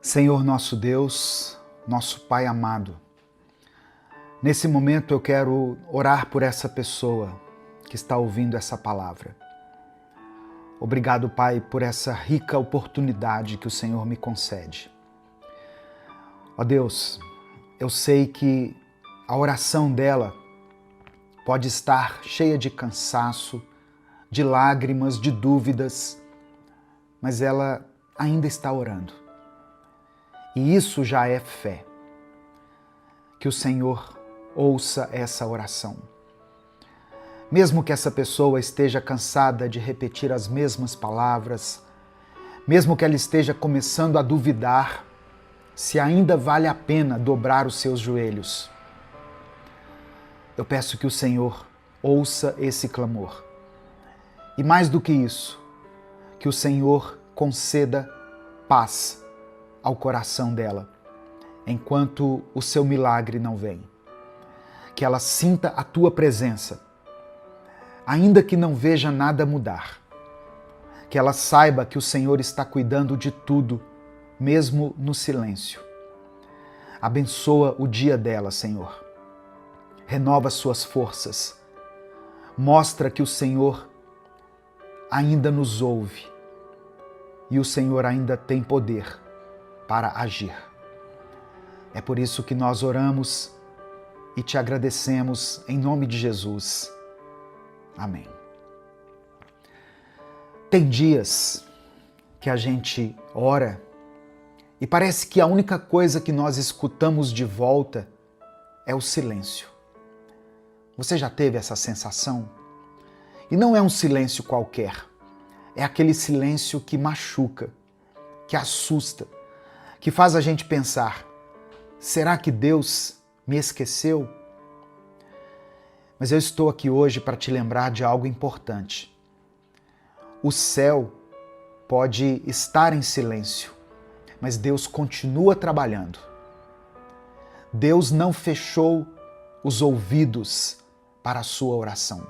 Senhor nosso Deus, nosso Pai amado, nesse momento eu quero orar por essa pessoa que está ouvindo essa palavra. Obrigado, Pai, por essa rica oportunidade que o Senhor me concede. Ó Deus, eu sei que a oração dela pode estar cheia de cansaço, de lágrimas, de dúvidas, mas ela ainda está orando. E isso já é fé. Que o Senhor ouça essa oração. Mesmo que essa pessoa esteja cansada de repetir as mesmas palavras, mesmo que ela esteja começando a duvidar se ainda vale a pena dobrar os seus joelhos, eu peço que o Senhor ouça esse clamor. E mais do que isso, que o Senhor conceda paz ao coração dela, enquanto o seu milagre não vem. Que ela sinta a tua presença, ainda que não veja nada mudar. Que ela saiba que o Senhor está cuidando de tudo, mesmo no silêncio. Abençoa o dia dela, Senhor. Renova suas forças. Mostra que o Senhor ainda nos ouve e o Senhor ainda tem poder para agir. É por isso que nós oramos e te agradecemos em nome de Jesus. Amém. Tem dias que a gente ora e parece que a única coisa que nós escutamos de volta é o silêncio. Você já teve essa sensação? E não é um silêncio qualquer. É aquele silêncio que machuca, que assusta, que faz a gente pensar: será que Deus me esqueceu? Mas eu estou aqui hoje para te lembrar de algo importante. O céu pode estar em silêncio, mas Deus continua trabalhando. Deus não fechou os ouvidos para a sua oração.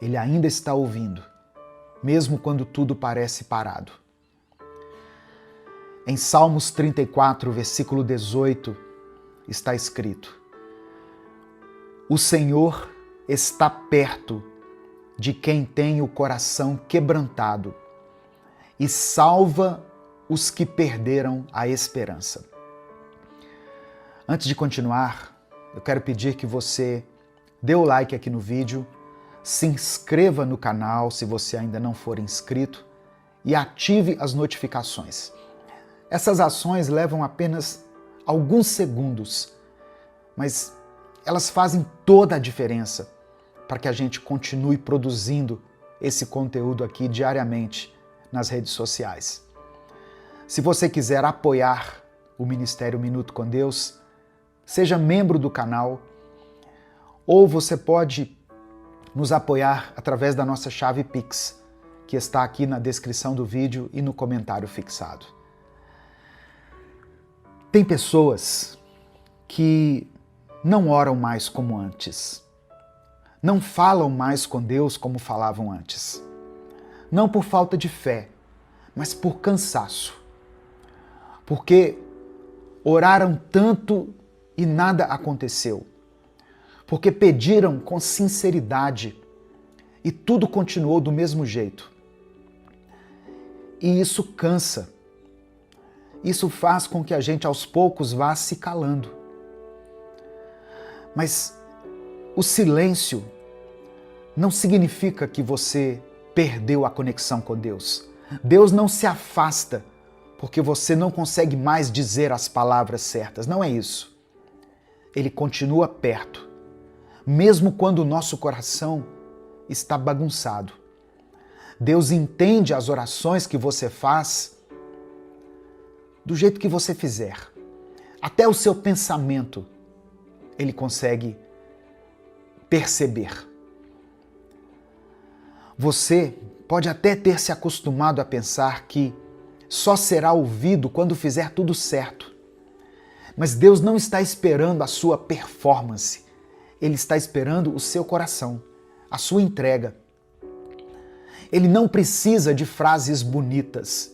Ele ainda está ouvindo, mesmo quando tudo parece parado. Em Salmos 34, versículo 18, está escrito: o Senhor está perto de quem tem o coração quebrantado e salva os que perderam a esperança. Antes de continuar, eu quero pedir que você dê o like aqui no vídeo, se inscreva no canal se você ainda não for inscrito e ative as notificações. Essas ações levam apenas alguns segundos, mas elas fazem toda a diferença para que a gente continue produzindo esse conteúdo aqui diariamente nas redes sociais. Se você quiser apoiar o Ministério Minuto com Deus, seja membro do canal, ou você pode nos apoiar através da nossa chave Pix, que está aqui na descrição do vídeo e no comentário fixado. Tem pessoas que não oram mais como antes, não falam mais com Deus como falavam antes. Não por falta de fé, mas por cansaço. Porque oraram tanto e nada aconteceu. Porque pediram com sinceridade e tudo continuou do mesmo jeito. E isso cansa. Isso faz com que a gente aos poucos vá se calando. Mas o silêncio não significa que você perdeu a conexão com Deus. Deus não se afasta porque você não consegue mais dizer as palavras certas. Não é isso. Ele continua perto, mesmo quando o nosso coração está bagunçado. Deus entende as orações que você faz do jeito que você fizer. Até o seu pensamento Ele consegue perceber. Você pode até ter se acostumado a pensar que só será ouvido quando fizer tudo certo. Mas Deus não está esperando a sua performance. Ele está esperando o seu coração, a sua entrega. Ele não precisa de frases bonitas.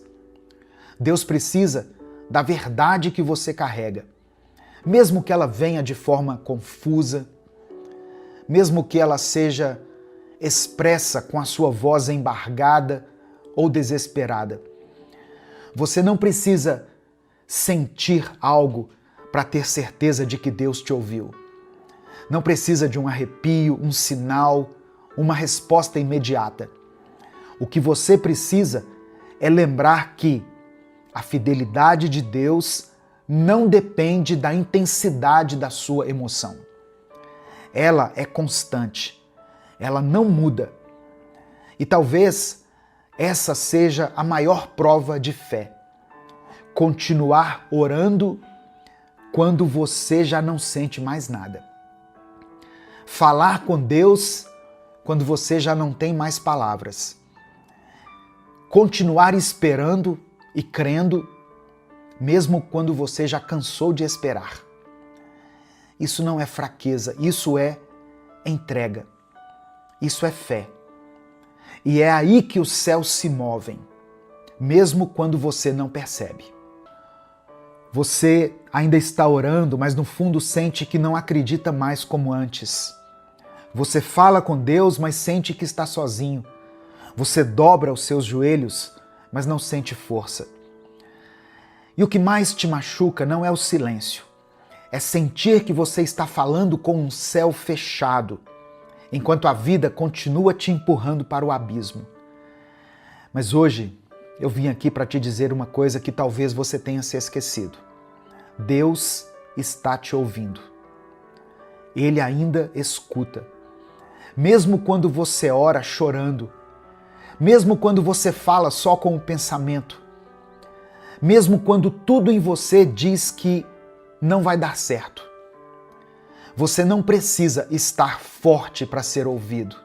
Deus precisa da verdade que você carrega, mesmo que ela venha de forma confusa, mesmo que ela seja expressa com a sua voz embargada ou desesperada. Você não precisa sentir algo para ter certeza de que Deus te ouviu. Não precisa de um arrepio, um sinal, uma resposta imediata. O que você precisa é lembrar que a fidelidade de Deus não depende da intensidade da sua emoção. Ela é constante, ela não muda. E talvez essa seja a maior prova de fé. Continuar orando quando você já não sente mais nada. Falar com Deus quando você já não tem mais palavras. Continuar esperando e crendo, mesmo quando você já cansou de esperar. Isso não é fraqueza, isso é entrega. Isso é fé. E é aí que os céus se movem, mesmo quando você não percebe. Você ainda está orando, mas no fundo sente que não acredita mais como antes. Você fala com Deus, mas sente que está sozinho. Você dobra os seus joelhos, mas não sente força. E o que mais te machuca não é o silêncio. É sentir que você está falando com um céu fechado, enquanto a vida continua te empurrando para o abismo. Mas hoje eu vim aqui para te dizer uma coisa que talvez você tenha se esquecido. Deus está te ouvindo. Ele ainda escuta. Mesmo quando você ora chorando, mesmo quando você fala só com o pensamento, mesmo quando tudo em você diz que não vai dar certo. Você não precisa estar forte para ser ouvido.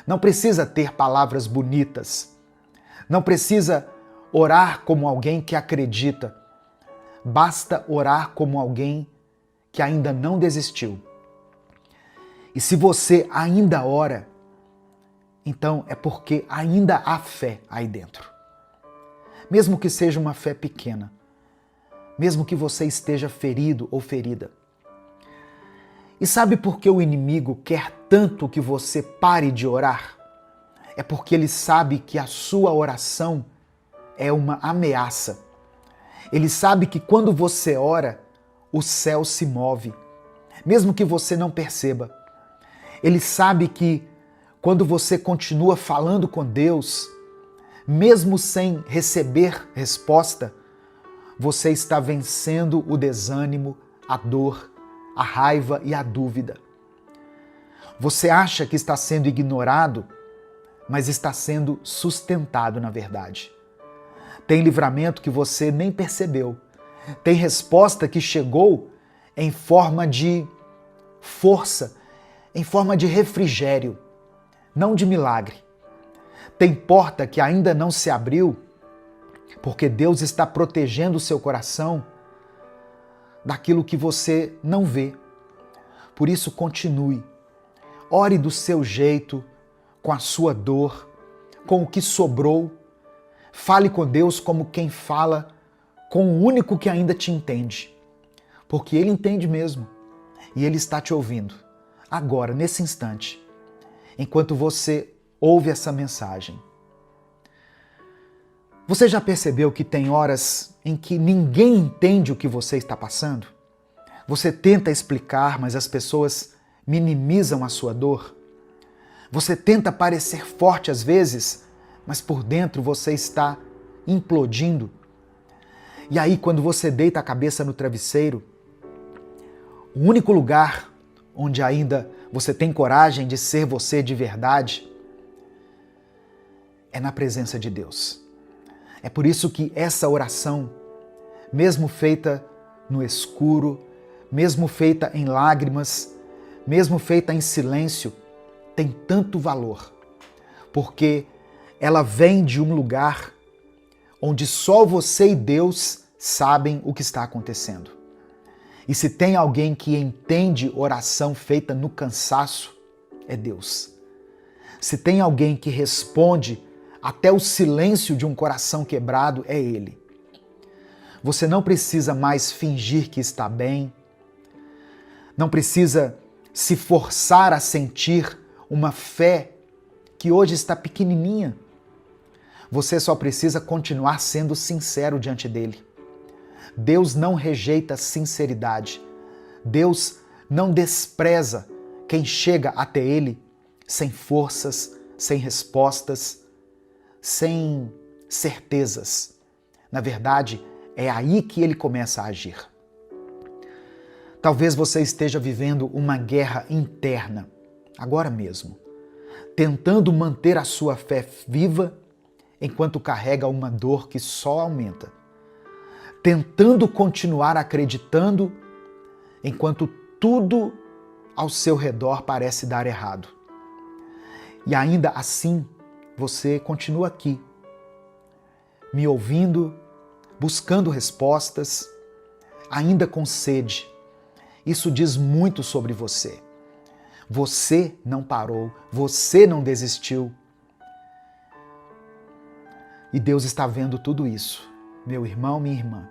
Não precisa ter palavras bonitas. Não precisa orar como alguém que acredita. Basta orar como alguém que ainda não desistiu. E se você ainda ora, então é porque ainda há fé aí dentro. Mesmo que seja uma fé pequena, mesmo que você esteja ferido ou ferida. E sabe por que o inimigo quer tanto que você pare de orar? É porque ele sabe que a sua oração é uma ameaça. Ele sabe que quando você ora, o céu se move, mesmo que você não perceba. Ele sabe que quando você continua falando com Deus, mesmo sem receber resposta, você está vencendo o desânimo, a dor, a raiva e a dúvida. Você acha que está sendo ignorado, mas está sendo sustentado na verdade. Tem livramento que você nem percebeu. Tem resposta que chegou em forma de força, em forma de refrigério, não de milagre. Tem porta que ainda não se abriu, porque Deus está protegendo o seu coração daquilo que você não vê. Por isso, continue. Ore do seu jeito, com a sua dor, com o que sobrou. Fale com Deus como quem fala com o único que ainda te entende. Porque Ele entende mesmo. E Ele está te ouvindo. Agora, nesse instante, enquanto você ouve essa mensagem. Você já percebeu que tem horas em que ninguém entende o que você está passando? Você tenta explicar, mas as pessoas minimizam a sua dor? Você tenta parecer forte às vezes, mas por dentro você está implodindo? E aí, quando você deita a cabeça no travesseiro, o único lugar onde ainda você tem coragem de ser você de verdade é na presença de Deus. É por isso que essa oração, mesmo feita no escuro, mesmo feita em lágrimas, mesmo feita em silêncio, tem tanto valor, porque ela vem de um lugar onde só você e Deus sabem o que está acontecendo. E se tem alguém que entende oração feita no cansaço, é Deus. Se tem alguém que responde até o silêncio de um coração quebrado, é Ele. Você não precisa mais fingir que está bem. Não precisa se forçar a sentir uma fé que hoje está pequenininha. Você só precisa continuar sendo sincero diante dele. Deus não rejeita sinceridade. Deus não despreza quem chega até ele sem forças, sem respostas, sem certezas. Na verdade, é aí que ele começa a agir. Talvez você esteja vivendo uma guerra interna, agora mesmo, tentando manter a sua fé viva enquanto carrega uma dor que só aumenta, tentando continuar acreditando enquanto tudo ao seu redor parece dar errado. E ainda assim, você continua aqui, me ouvindo, buscando respostas, ainda com sede. Isso diz muito sobre você. Você não parou, você não desistiu. E Deus está vendo tudo isso, meu irmão, minha irmã.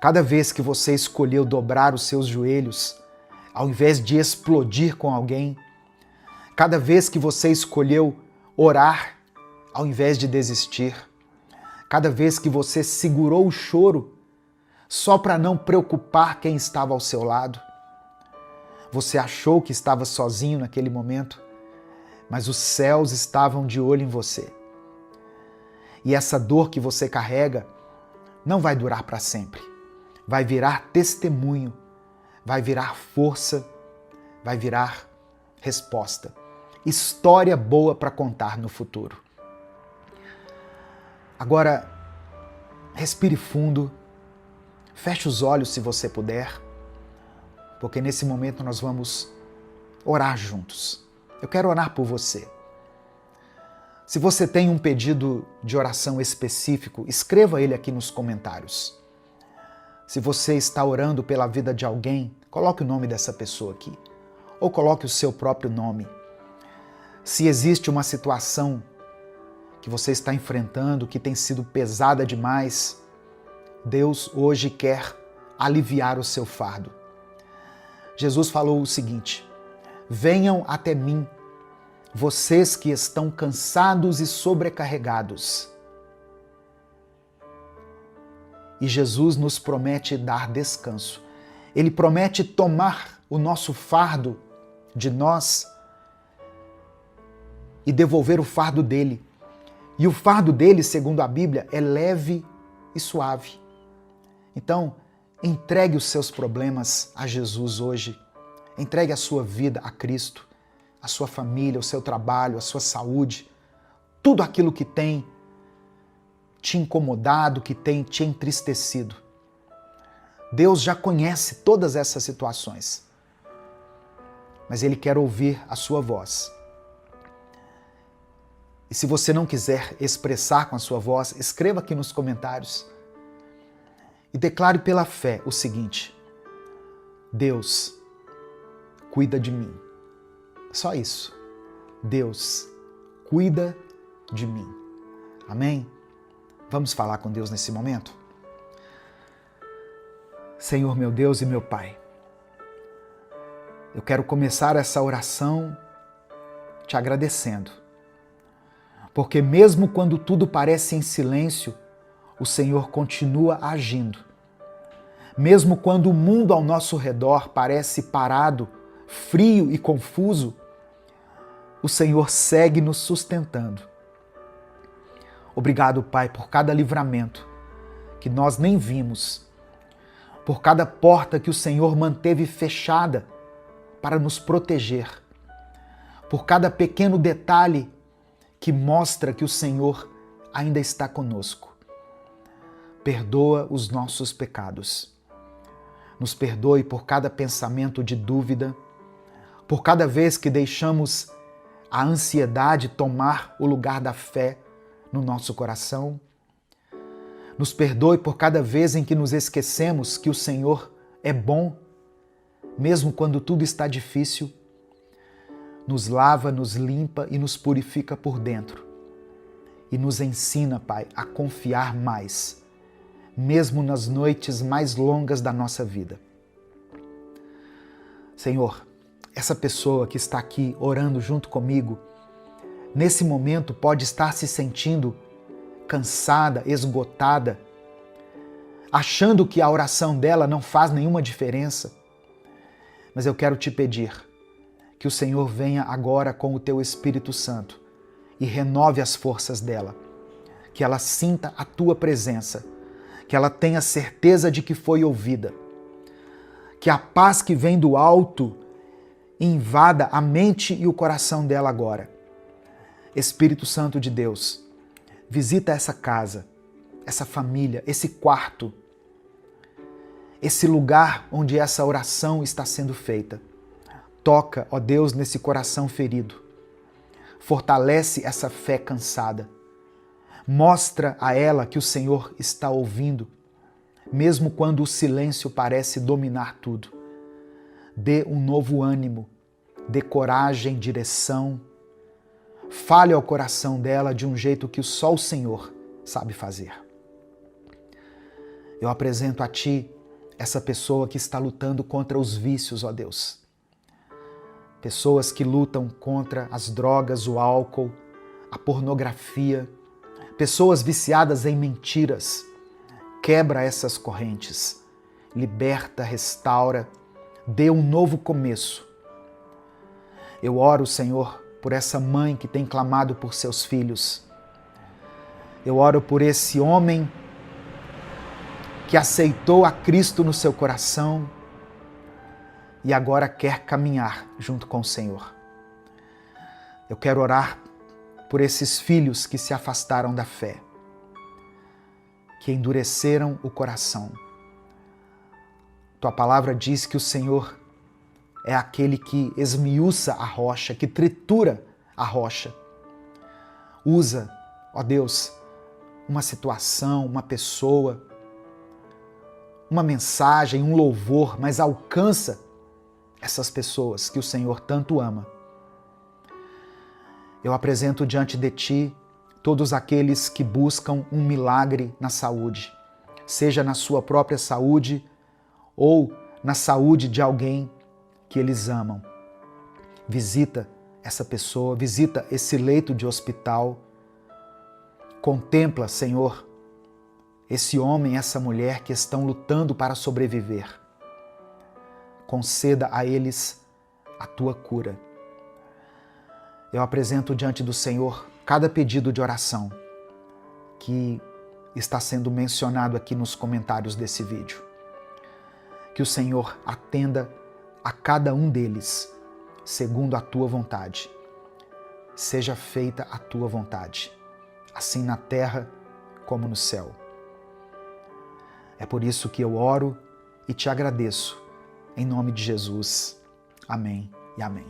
Cada vez que você escolheu dobrar os seus joelhos, ao invés de explodir com alguém, cada vez que você escolheu orar, ao invés de desistir, cada vez que você segurou o choro só para não preocupar quem estava ao seu lado, você achou que estava sozinho naquele momento, mas os céus estavam de olho em você. E essa dor que você carrega não vai durar para sempre. Vai virar testemunho, vai virar força, vai virar resposta. História boa para contar no futuro. Agora, respire fundo, feche os olhos se você puder, porque nesse momento nós vamos orar juntos. Eu quero orar por você. Se você tem um pedido de oração específico, escreva ele aqui nos comentários. Se você está orando pela vida de alguém, coloque o nome dessa pessoa aqui, ou coloque o seu próprio nome. Se existe uma situação que você está enfrentando, que tem sido pesada demais, Deus hoje quer aliviar o seu fardo. Jesus falou o seguinte: venham até mim, vocês que estão cansados e sobrecarregados. E Jesus nos promete dar descanso. Ele promete tomar o nosso fardo de nós e devolver o fardo dele. E o fardo dele, segundo a Bíblia, é leve e suave. Então, entregue os seus problemas a Jesus hoje. Entregue a sua vida a Cristo, a sua família, o seu trabalho, a sua saúde, tudo aquilo que tem te incomodado, que tem te entristecido. Deus já conhece todas essas situações, mas Ele quer ouvir a sua voz. E se você não quiser expressar com a sua voz, escreva aqui nos comentários e declare pela fé o seguinte: Deus, cuida de mim. Só isso. Deus, cuida de mim. Amém? Vamos falar com Deus nesse momento? Senhor, meu Deus e meu Pai, eu quero começar essa oração te agradecendo, porque mesmo quando tudo parece em silêncio, o Senhor continua agindo. Mesmo quando o mundo ao nosso redor parece parado, frio e confuso, o Senhor segue nos sustentando. Obrigado, Pai, por cada livramento que nós nem vimos, por cada porta que o Senhor manteve fechada para nos proteger, por cada pequeno detalhe que mostra que o Senhor ainda está conosco. Perdoa os nossos pecados. Nos perdoe por cada pensamento de dúvida, por cada vez que deixamos a ansiedade tomar o lugar da fé no nosso coração. Nos perdoe por cada vez em que nos esquecemos que o Senhor é bom, mesmo quando tudo está difícil. Nos lava, nos limpa e nos purifica por dentro. E nos ensina, Pai, a confiar mais, mesmo nas noites mais longas da nossa vida. Senhor, essa pessoa que está aqui orando junto comigo, nesse momento pode estar se sentindo cansada, esgotada, achando que a oração dela não faz nenhuma diferença. Mas eu quero te pedir que o Senhor venha agora com o teu Espírito Santo e renove as forças dela, que ela sinta a tua presença, que ela tenha certeza de que foi ouvida, que a paz que vem do alto invada a mente e o coração dela agora. Espírito Santo de Deus, visita essa casa, essa família, esse quarto, esse lugar onde essa oração está sendo feita. Toca, ó Deus, nesse coração ferido. Fortalece essa fé cansada. Mostra a ela que o Senhor está ouvindo, mesmo quando o silêncio parece dominar tudo. Dê um novo ânimo, dê coragem, direção. Fale ao coração dela de um jeito que só o Senhor sabe fazer. Eu apresento a Ti essa pessoa que está lutando contra os vícios, ó Deus. Pessoas que lutam contra as drogas, o álcool, a pornografia, pessoas viciadas em mentiras. Quebra essas correntes, liberta, restaura, dê um novo começo. Eu oro, Senhor, por essa mãe que tem clamado por seus filhos. Eu oro por esse homem que aceitou a Cristo no seu coração e agora quer caminhar junto com o Senhor. Eu quero orar por esses filhos que se afastaram da fé, que endureceram o coração. Tua palavra diz que o Senhor é aquele que esmiuça a rocha, que tritura a rocha. Usa, ó Deus, uma situação, uma pessoa, uma mensagem, um louvor, mas alcança essas pessoas que o Senhor tanto ama. Eu apresento diante de Ti todos aqueles que buscam um milagre na saúde, seja na sua própria saúde ou na saúde de alguém que eles amam. Visita essa pessoa, visita esse leito de hospital. Contempla, Senhor, esse homem, essa mulher que estão lutando para sobreviver. Conceda a eles a Tua cura. Eu apresento diante do Senhor cada pedido de oração que está sendo mencionado aqui nos comentários desse vídeo. Que o Senhor atenda a cada um deles, segundo a Tua vontade. Seja feita a Tua vontade, assim na terra como no céu. É por isso que eu oro e Te agradeço, em nome de Jesus. Amém e amém.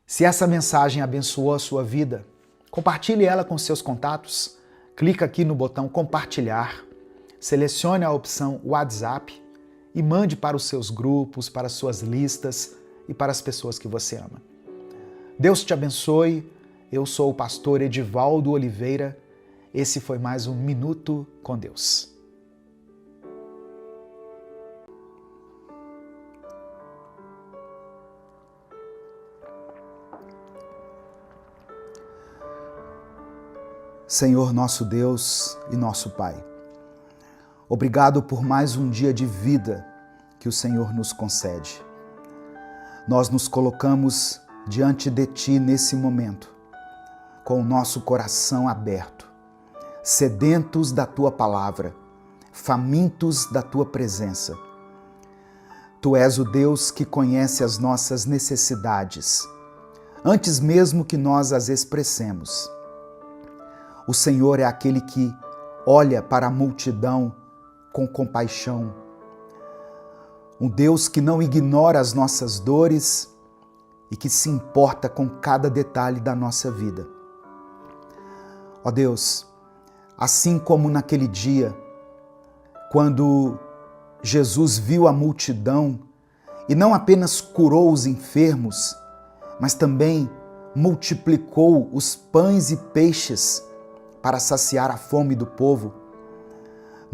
Se essa mensagem abençoou a sua vida, compartilhe ela com seus contatos. Clica aqui no botão compartilhar, selecione a opção WhatsApp e mande para os seus grupos, para as suas listas e para as pessoas que você ama. Deus te abençoe. Eu sou o pastor Edivaldo Oliveira. Esse foi mais um Minuto com Deus. Senhor nosso Deus e nosso Pai, obrigado por mais um dia de vida que o Senhor nos concede. Nós nos colocamos diante de Ti nesse momento, com o nosso coração aberto, sedentos da Tua palavra, famintos da Tua presença. Tu és o Deus que conhece as nossas necessidades, antes mesmo que nós as expressemos. O Senhor é aquele que olha para a multidão com compaixão. Um Deus que não ignora as nossas dores e que se importa com cada detalhe da nossa vida. Ó Deus, assim como naquele dia, quando Jesus viu a multidão e não apenas curou os enfermos, mas também multiplicou os pães e peixes para saciar a fome do povo,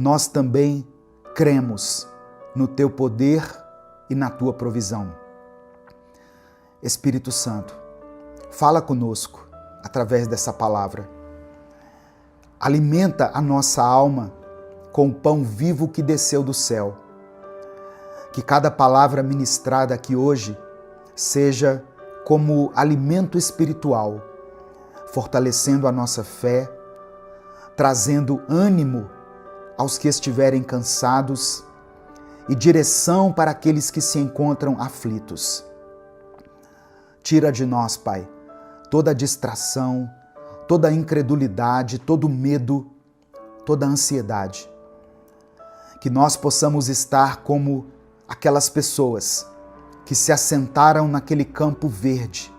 nós também cremos no teu poder e na tua provisão. Espírito Santo, fala conosco através dessa palavra. Alimenta a nossa alma com o pão vivo que desceu do céu. Que cada palavra ministrada aqui hoje seja como alimento espiritual, fortalecendo a nossa fé, trazendo ânimo aos que estiverem cansados e direção para aqueles que se encontram aflitos. Tira de nós, Pai, toda distração, toda incredulidade, todo medo, toda ansiedade. Que nós possamos estar como aquelas pessoas que se assentaram naquele campo verde,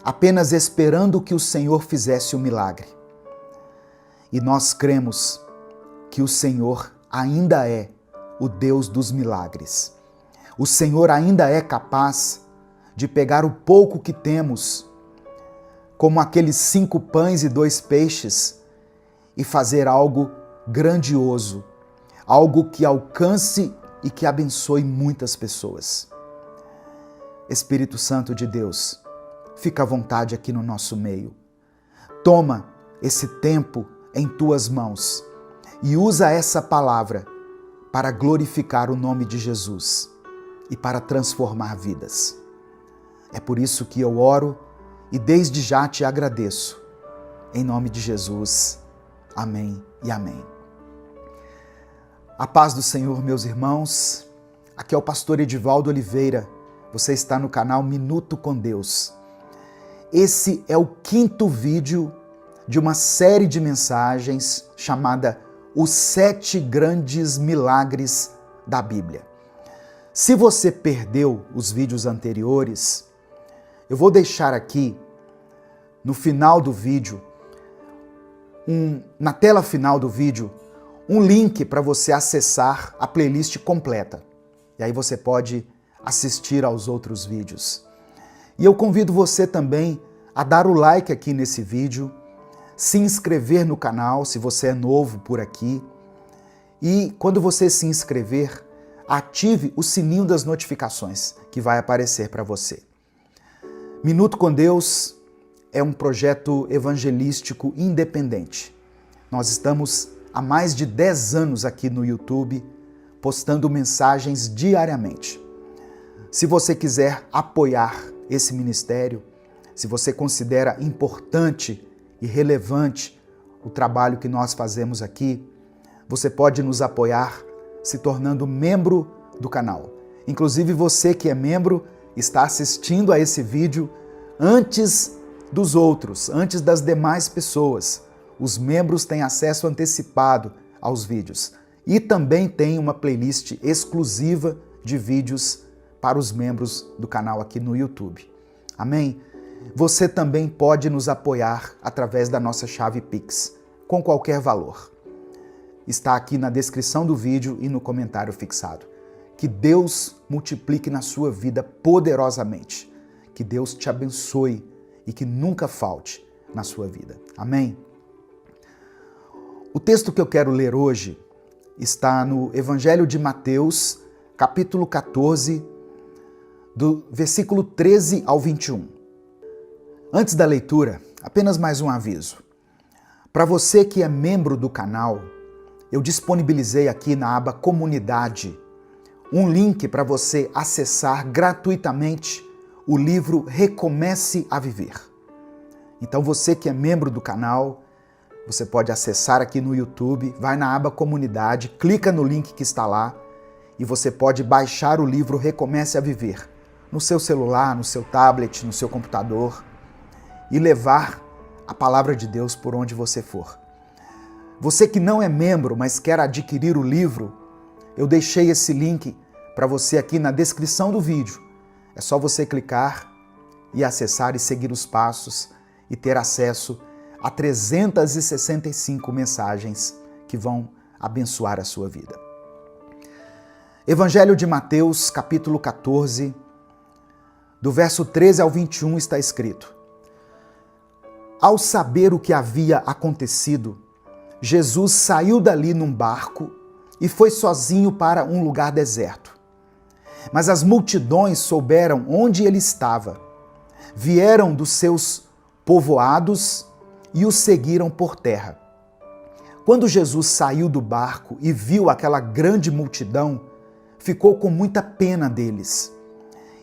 apenas esperando que o Senhor fizesse o milagre. E nós cremos que o Senhor ainda é o Deus dos milagres. O Senhor ainda é capaz de pegar o pouco que temos, como aqueles 5 pães e 2 peixes, e fazer algo grandioso, algo que alcance e que abençoe muitas pessoas. Espírito Santo de Deus, fica à vontade aqui no nosso meio. Toma esse tempo em tuas mãos e usa essa palavra para glorificar o nome de Jesus e para transformar vidas. É por isso que eu oro e desde já te agradeço. Em nome de Jesus. Amém e amém. A paz do Senhor, meus irmãos. Aqui é o pastor Edivaldo Oliveira. Você está no canal Minuto com Deus. Esse é o 5º vídeo de uma série de mensagens chamada Os 7 Grandes Milagres da Bíblia. Se você perdeu os vídeos anteriores, eu vou deixar aqui no final do vídeo, na tela final do vídeo, um link para você acessar a playlist completa. E aí você pode assistir aos outros vídeos. E eu convido você também a dar o like aqui nesse vídeo, se inscrever no canal se você é novo por aqui e quando você se inscrever, ative o sininho das notificações que vai aparecer para você. Minuto com Deus é um projeto evangelístico independente. Nós estamos há mais de 10 anos aqui no YouTube postando mensagens diariamente. Se você quiser apoiar esse ministério, se você considera importante e relevante o trabalho que nós fazemos aqui, você pode nos apoiar se tornando membro do canal. Inclusive você que é membro está assistindo a esse vídeo antes dos outros, antes das demais pessoas. Os membros têm acesso antecipado aos vídeos e também tem uma playlist exclusiva de vídeos para os membros do canal aqui no YouTube. Amém? Você também pode nos apoiar através da nossa chave Pix, com qualquer valor. Está aqui na descrição do vídeo e no comentário fixado. Que Deus multiplique na sua vida poderosamente. Que Deus te abençoe e que nunca falte na sua vida. Amém? O texto que eu quero ler hoje está no Evangelho de Mateus, capítulo 14, do versículo 13 ao 21. Antes da leitura, apenas mais um aviso. Para você que é membro do canal, eu disponibilizei aqui na aba Comunidade um link para você acessar gratuitamente o livro Recomece a Viver. Então você que é membro do canal, você pode acessar aqui no YouTube, vai na aba Comunidade, clica no link que está lá e você pode baixar o livro Recomece a Viver no seu celular, no seu tablet, no seu computador e levar a palavra de Deus por onde você for. Você que não é membro, mas quer adquirir o livro, eu deixei esse link para você aqui na descrição do vídeo. É só você clicar e acessar e seguir os passos e ter acesso a 365 mensagens que vão abençoar a sua vida. Evangelho de Mateus, capítulo 14, do verso 13 ao 21 está escrito: Ao saber o que havia acontecido, Jesus saiu dali num barco e foi sozinho para um lugar deserto. Mas as multidões souberam onde ele estava, vieram dos seus povoados e o seguiram por terra. Quando Jesus saiu do barco e viu aquela grande multidão, ficou com muita pena deles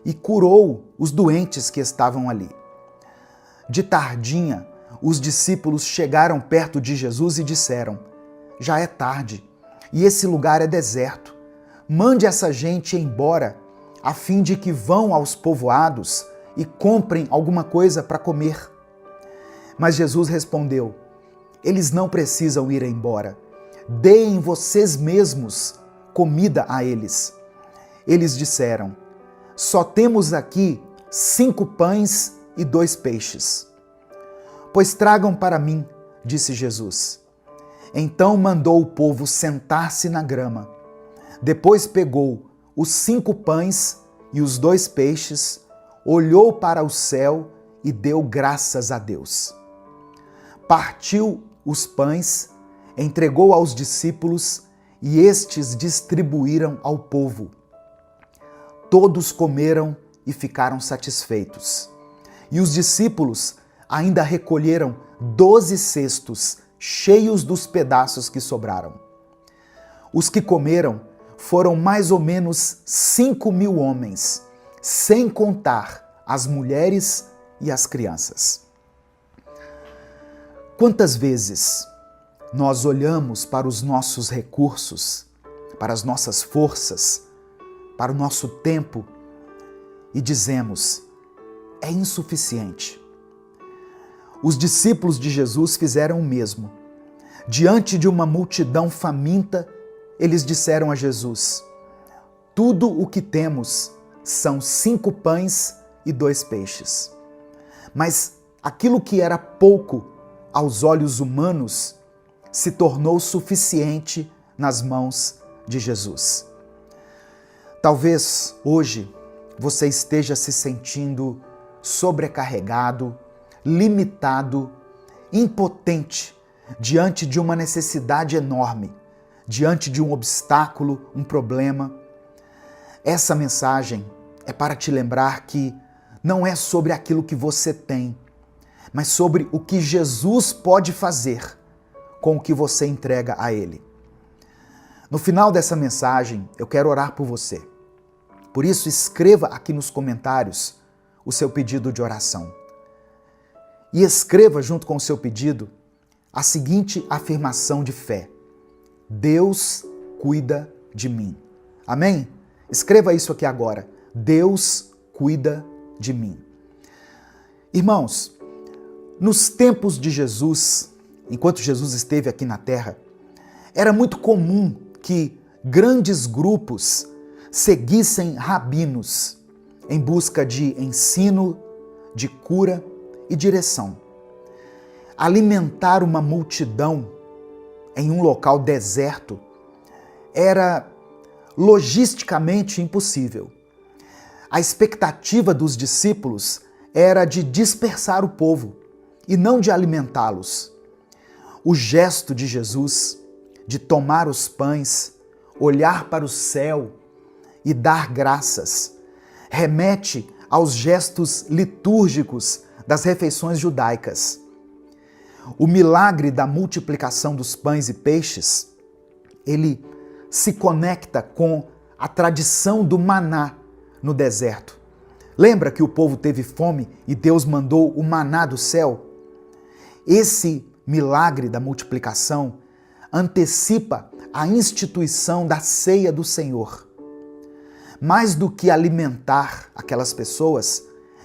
e curou os doentes que estavam ali. De tardinha, os discípulos chegaram perto de Jesus e disseram: já é tarde e esse lugar é deserto. Mande essa gente embora, a fim de que vão aos povoados e comprem alguma coisa para comer. Mas Jesus respondeu: eles não precisam ir embora. Deem vocês mesmos comida a eles. Eles disseram: só temos aqui 5 pães e 2 peixes. Pois tragam para mim, disse Jesus. Então mandou o povo sentar-se na grama. Depois pegou os 5 pães e os 2 peixes, olhou para o céu e deu graças a Deus. Partiu os pães, entregou aos discípulos e estes distribuíram ao povo. Todos comeram e ficaram satisfeitos. E os discípulos ainda recolheram 12 cestos cheios dos pedaços que sobraram. Os que comeram foram mais ou menos 5.000 homens, sem contar as mulheres e as crianças. Quantas vezes nós olhamos para os nossos recursos, para as nossas forças, para o nosso tempo e dizemos: é insuficiente. Os discípulos de Jesus fizeram o mesmo. Diante de uma multidão faminta, eles disseram a Jesus: tudo o que temos são 5 pães e 2 peixes. Mas aquilo que era pouco aos olhos humanos se tornou suficiente nas mãos de Jesus. Talvez hoje você esteja se sentindo sobrecarregado, limitado, impotente diante de uma necessidade enorme, diante de um obstáculo, um problema. Essa mensagem é para te lembrar que não é sobre aquilo que você tem, mas sobre o que Jesus pode fazer com o que você entrega a Ele. No final dessa mensagem, eu quero orar por você. Por isso, escreva aqui nos comentários o seu pedido de oração. E escreva junto com o seu pedido a seguinte afirmação de fé: Deus cuida de mim. Amém? Escreva isso aqui agora. Deus cuida de mim. Irmãos, nos tempos de Jesus, enquanto Jesus esteve aqui na terra, era muito comum que grandes grupos seguissem rabinos em busca de ensino, de cura e direção. Alimentar uma multidão em um local deserto era logisticamente impossível. A expectativa dos discípulos era de dispersar o povo e não de alimentá-los. O gesto de Jesus de tomar os pães, olhar para o céu e dar graças remete aos gestos litúrgicos das refeições judaicas. O milagre da multiplicação dos pães e peixes, ele se conecta com a tradição do maná no deserto. Lembra que o povo teve fome e Deus mandou o maná do céu? Esse milagre da multiplicação antecipa a instituição da ceia do Senhor. Mais do que alimentar aquelas pessoas,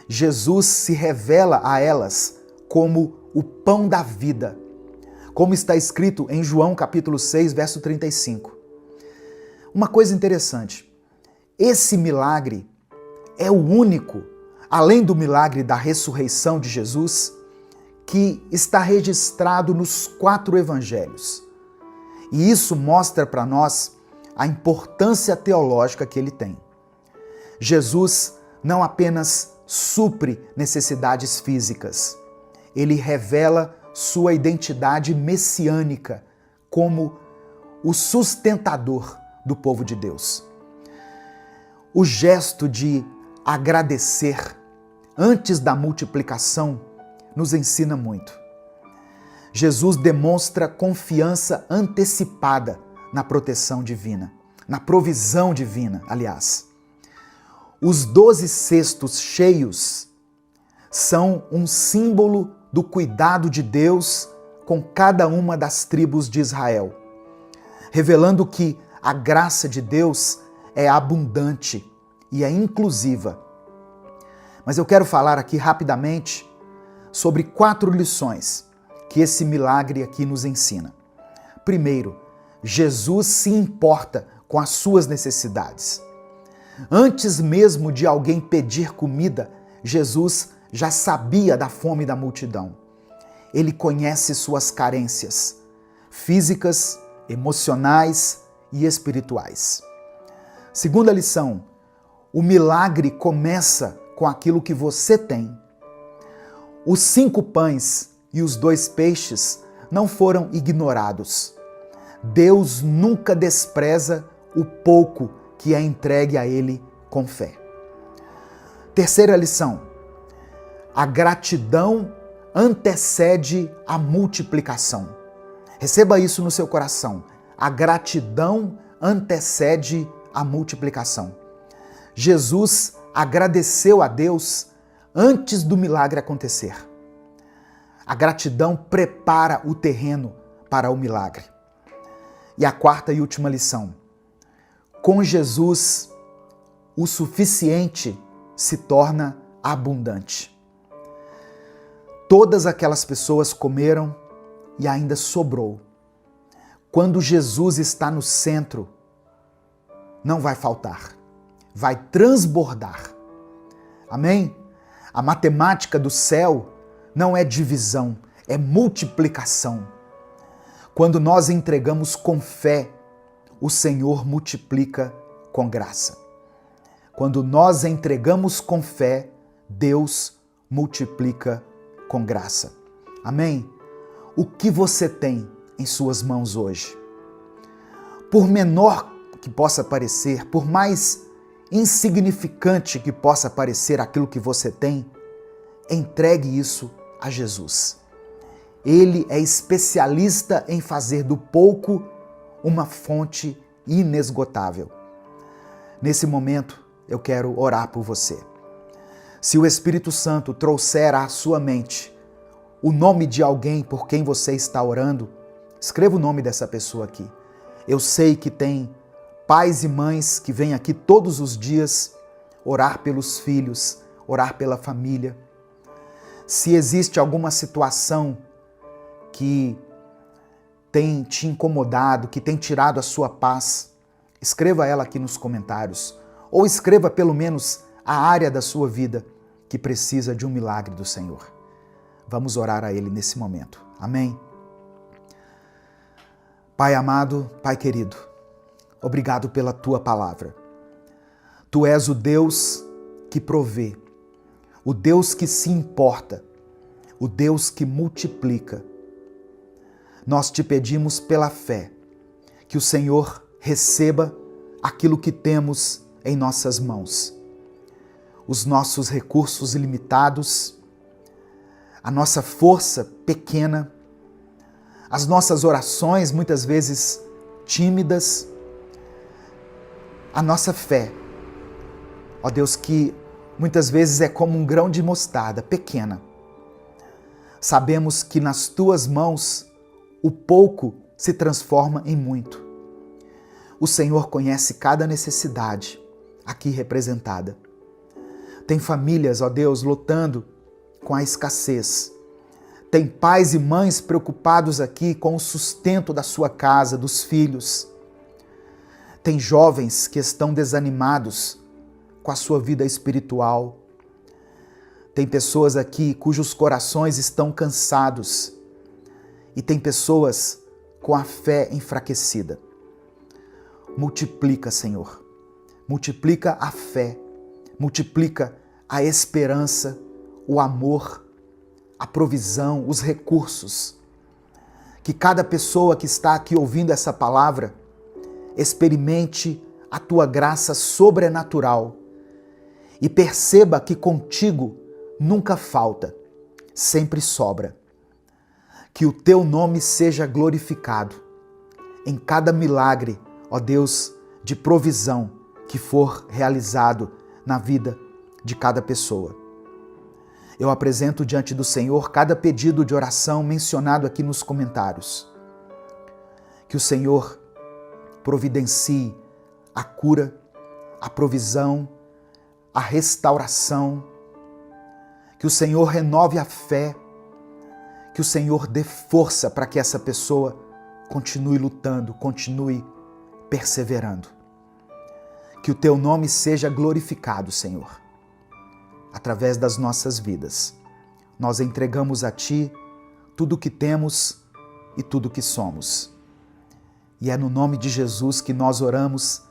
Jesus se revela a elas como o pão da vida, como está escrito em João capítulo 6, verso 35. Uma coisa interessante, esse milagre é o único, além do milagre da ressurreição de Jesus, que está registrado nos 4 evangelhos. E isso mostra para nós a importância teológica que ele tem. Jesus não apenas supre necessidades físicas, ele revela sua identidade messiânica como o sustentador do povo de Deus. O gesto de agradecer antes da multiplicação nos ensina muito. Jesus demonstra confiança antecipada na proteção divina, na provisão divina, aliás. Os 12 cestos cheios são um símbolo do cuidado de Deus com cada uma das tribos de Israel, revelando que a graça de Deus é abundante e é inclusiva. Mas eu quero falar aqui rapidamente sobre 4 lições que esse milagre aqui nos ensina. Primeiro, Jesus se importa com as suas necessidades. Antes mesmo de alguém pedir comida, Jesus já sabia da fome da multidão. Ele conhece suas carências físicas, emocionais e espirituais. Segunda lição, o milagre começa com aquilo que você tem. Os 5 pães e os 2 peixes não foram ignorados. Deus nunca despreza o pouco que é entregue a Ele com fé. Terceira lição, a gratidão antecede a multiplicação. Receba isso no seu coração. A gratidão antecede a multiplicação. Jesus agradeceu a Deus antes do milagre acontecer. A gratidão prepara o terreno para o milagre. E a quarta e última lição. Com Jesus, o suficiente se torna abundante. Todas aquelas pessoas comeram e ainda sobrou. Quando Jesus está no centro, não vai faltar, vai transbordar. Amém? A matemática do céu não é divisão, é multiplicação. Quando nós entregamos com fé, o Senhor multiplica com graça. Quando nós entregamos com fé, Deus multiplica com graça. Amém? O que você tem em suas mãos hoje? Por menor que possa parecer, por mais insignificante que possa parecer aquilo que você tem, entregue isso a Jesus. Ele é especialista em fazer do pouco uma fonte inesgotável. Nesse momento, eu quero orar por você. Se o Espírito Santo trouxer à sua mente o nome de alguém por quem você está orando, escreva o nome dessa pessoa aqui. Eu sei que tem pais e mães que vêm aqui todos os dias orar pelos filhos, orar pela família. Se existe alguma situação que tem te incomodado, que tem tirado a sua paz, escreva ela aqui nos comentários. Ou escreva pelo menos a área da sua vida que precisa de um milagre do Senhor. Vamos orar a Ele nesse momento. Amém? Pai amado, Pai querido, obrigado pela Tua palavra. Tu és o Deus que provê, o Deus que se importa, o Deus que multiplica. Nós te pedimos pela fé que o Senhor receba aquilo que temos em nossas mãos. Os nossos recursos limitados, a nossa força pequena, as nossas orações muitas vezes tímidas, a nossa fé, ó Deus, que muitas vezes é como um grão de mostarda, pequena. Sabemos que nas Tuas mãos o pouco se transforma em muito. O Senhor conhece cada necessidade aqui representada. Tem famílias, ó Deus, lutando com a escassez. Tem pais e mães preocupados aqui com o sustento da sua casa, dos filhos. Tem jovens que estão desanimados com a sua vida espiritual. Tem pessoas aqui cujos corações estão cansados. E tem pessoas com a fé enfraquecida. Multiplica, Senhor. Multiplica a fé. Multiplica a esperança, o amor, a provisão, os recursos. Que cada pessoa que está aqui ouvindo essa palavra experimente a tua graça sobrenatural e perceba que contigo nunca falta, sempre sobra. Que o teu nome seja glorificado em cada milagre, ó Deus, de provisão que for realizado na vida de cada pessoa. Eu apresento diante do Senhor cada pedido de oração mencionado aqui nos comentários. Que o Senhor providencie a cura, a provisão, a restauração. Que o Senhor renove a fé. Que o Senhor dê força para que essa pessoa continue lutando, continue perseverando. Que o teu nome seja glorificado, Senhor, através das nossas vidas. Nós entregamos a Ti tudo o que temos e tudo o que somos. E é no nome de Jesus que nós oramos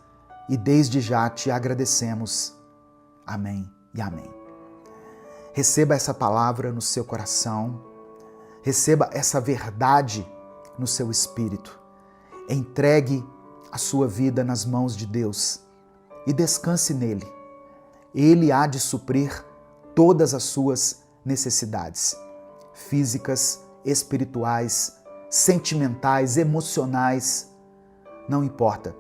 e desde já Te agradecemos. Amém e amém. Receba essa palavra no seu coração, receba essa verdade no seu espírito. Entregue a sua vida nas mãos de Deus e descanse nele. Ele há de suprir todas as suas necessidades físicas, espirituais, sentimentais, emocionais. Não importa.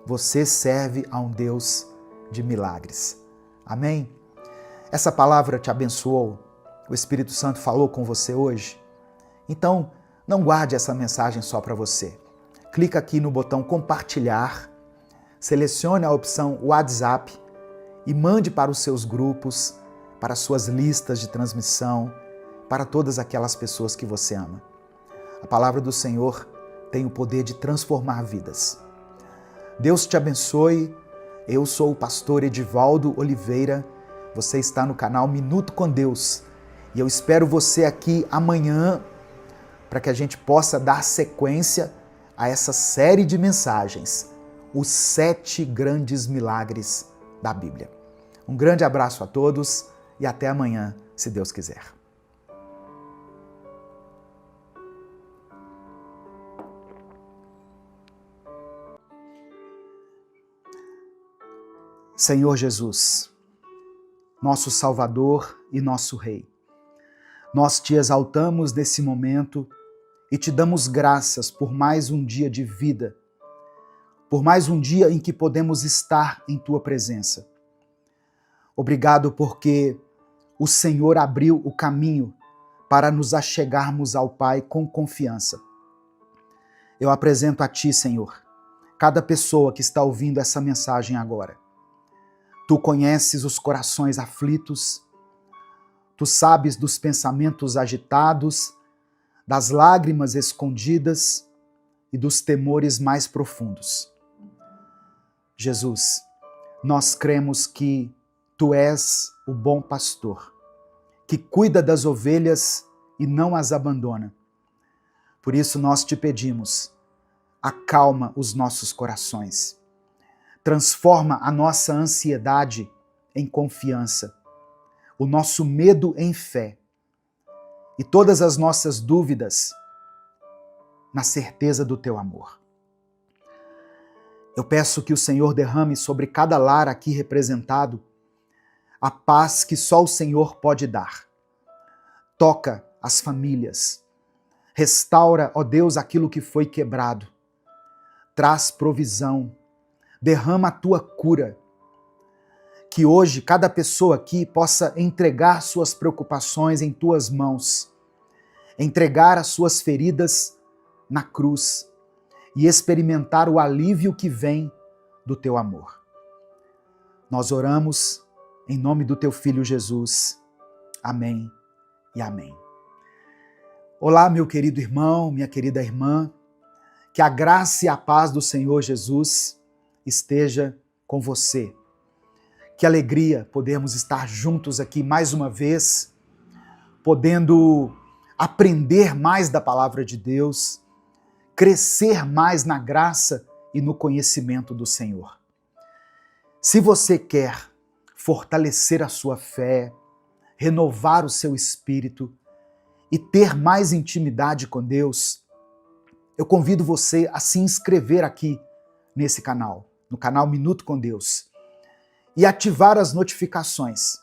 Você serve a um Deus de milagres. Amém? Essa palavra te abençoou? O Espírito Santo falou com você hoje? Então, não guarde essa mensagem só para você. Clica aqui no botão compartilhar, selecione a opção WhatsApp e mande para os seus grupos, para as suas listas de transmissão, para todas aquelas pessoas que você ama. A palavra do Senhor tem o poder de transformar vidas. Deus te abençoe. Eu sou o pastor Edivaldo Oliveira. Você está no canal Minuto com Deus. E eu espero você aqui amanhã para que a gente possa dar sequência a essa série de mensagens, os 7 grandes milagres da Bíblia. Um grande abraço a todos e até amanhã, se Deus quiser. Senhor Jesus, nosso Salvador e nosso Rei, nós te exaltamos nesse momento e te damos graças por mais um dia de vida, por mais um dia em que podemos estar em tua presença. Obrigado porque o Senhor abriu o caminho para nos achegarmos ao Pai com confiança. Eu apresento a ti, Senhor, cada pessoa que está ouvindo essa mensagem agora. Tu conheces os corações aflitos, tu sabes dos pensamentos agitados, das lágrimas escondidas e dos temores mais profundos. Jesus, nós cremos que tu és o bom pastor, que cuida das ovelhas e não as abandona. Por isso nós te pedimos, acalma os nossos corações. Transforma a nossa ansiedade em confiança, o nosso medo em fé e todas as nossas dúvidas na certeza do teu amor. Eu peço que o Senhor derrame sobre cada lar aqui representado a paz que só o Senhor pode dar. Toca as famílias, restaura, ó Deus, aquilo que foi quebrado, traz provisão, derrama a tua cura. Que hoje cada pessoa aqui possa entregar suas preocupações em tuas mãos, entregar as suas feridas na cruz e experimentar o alívio que vem do teu amor. Nós oramos em nome do teu Filho Jesus. Amém e amém. Olá, meu querido irmão, minha querida irmã, que a graça e a paz do Senhor Jesus esteja com você. Que alegria podermos estar juntos aqui mais uma vez, podendo aprender mais da palavra de Deus, crescer mais na graça e no conhecimento do Senhor. Se você quer fortalecer a sua fé, renovar o seu espírito e ter mais intimidade com Deus, eu convido você a se inscrever aqui nesse canal, no canal Minuto com Deus, e ativar as notificações,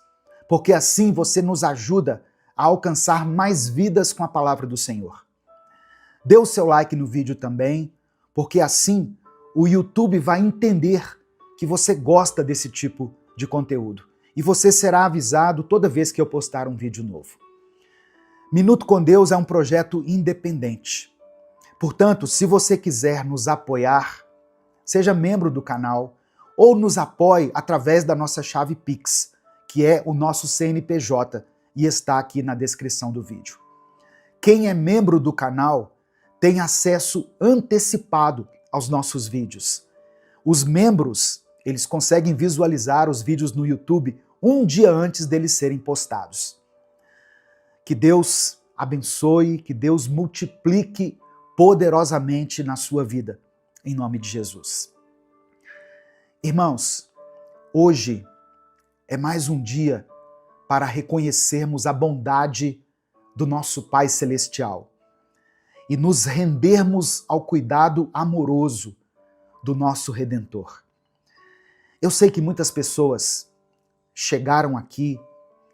porque assim você nos ajuda a alcançar mais vidas com a palavra do Senhor. Dê o seu like no vídeo também, porque assim o YouTube vai entender que você gosta desse tipo de conteúdo e você será avisado toda vez que eu postar um vídeo novo. Minuto com Deus é um projeto independente. Portanto, se você quiser nos apoiar, seja membro do canal ou nos apoie através da nossa chave Pix, que é o nosso CNPJ e está aqui na descrição do vídeo. Quem é membro do canal tem acesso antecipado aos nossos vídeos. Os membros, eles conseguem visualizar os vídeos no YouTube um dia antes deles serem postados. Que Deus abençoe, que Deus multiplique poderosamente na sua vida, em nome de Jesus. Irmãos, hoje é mais um dia para reconhecermos a bondade do nosso Pai Celestial e nos rendermos ao cuidado amoroso do nosso Redentor. Eu sei que muitas pessoas chegaram aqui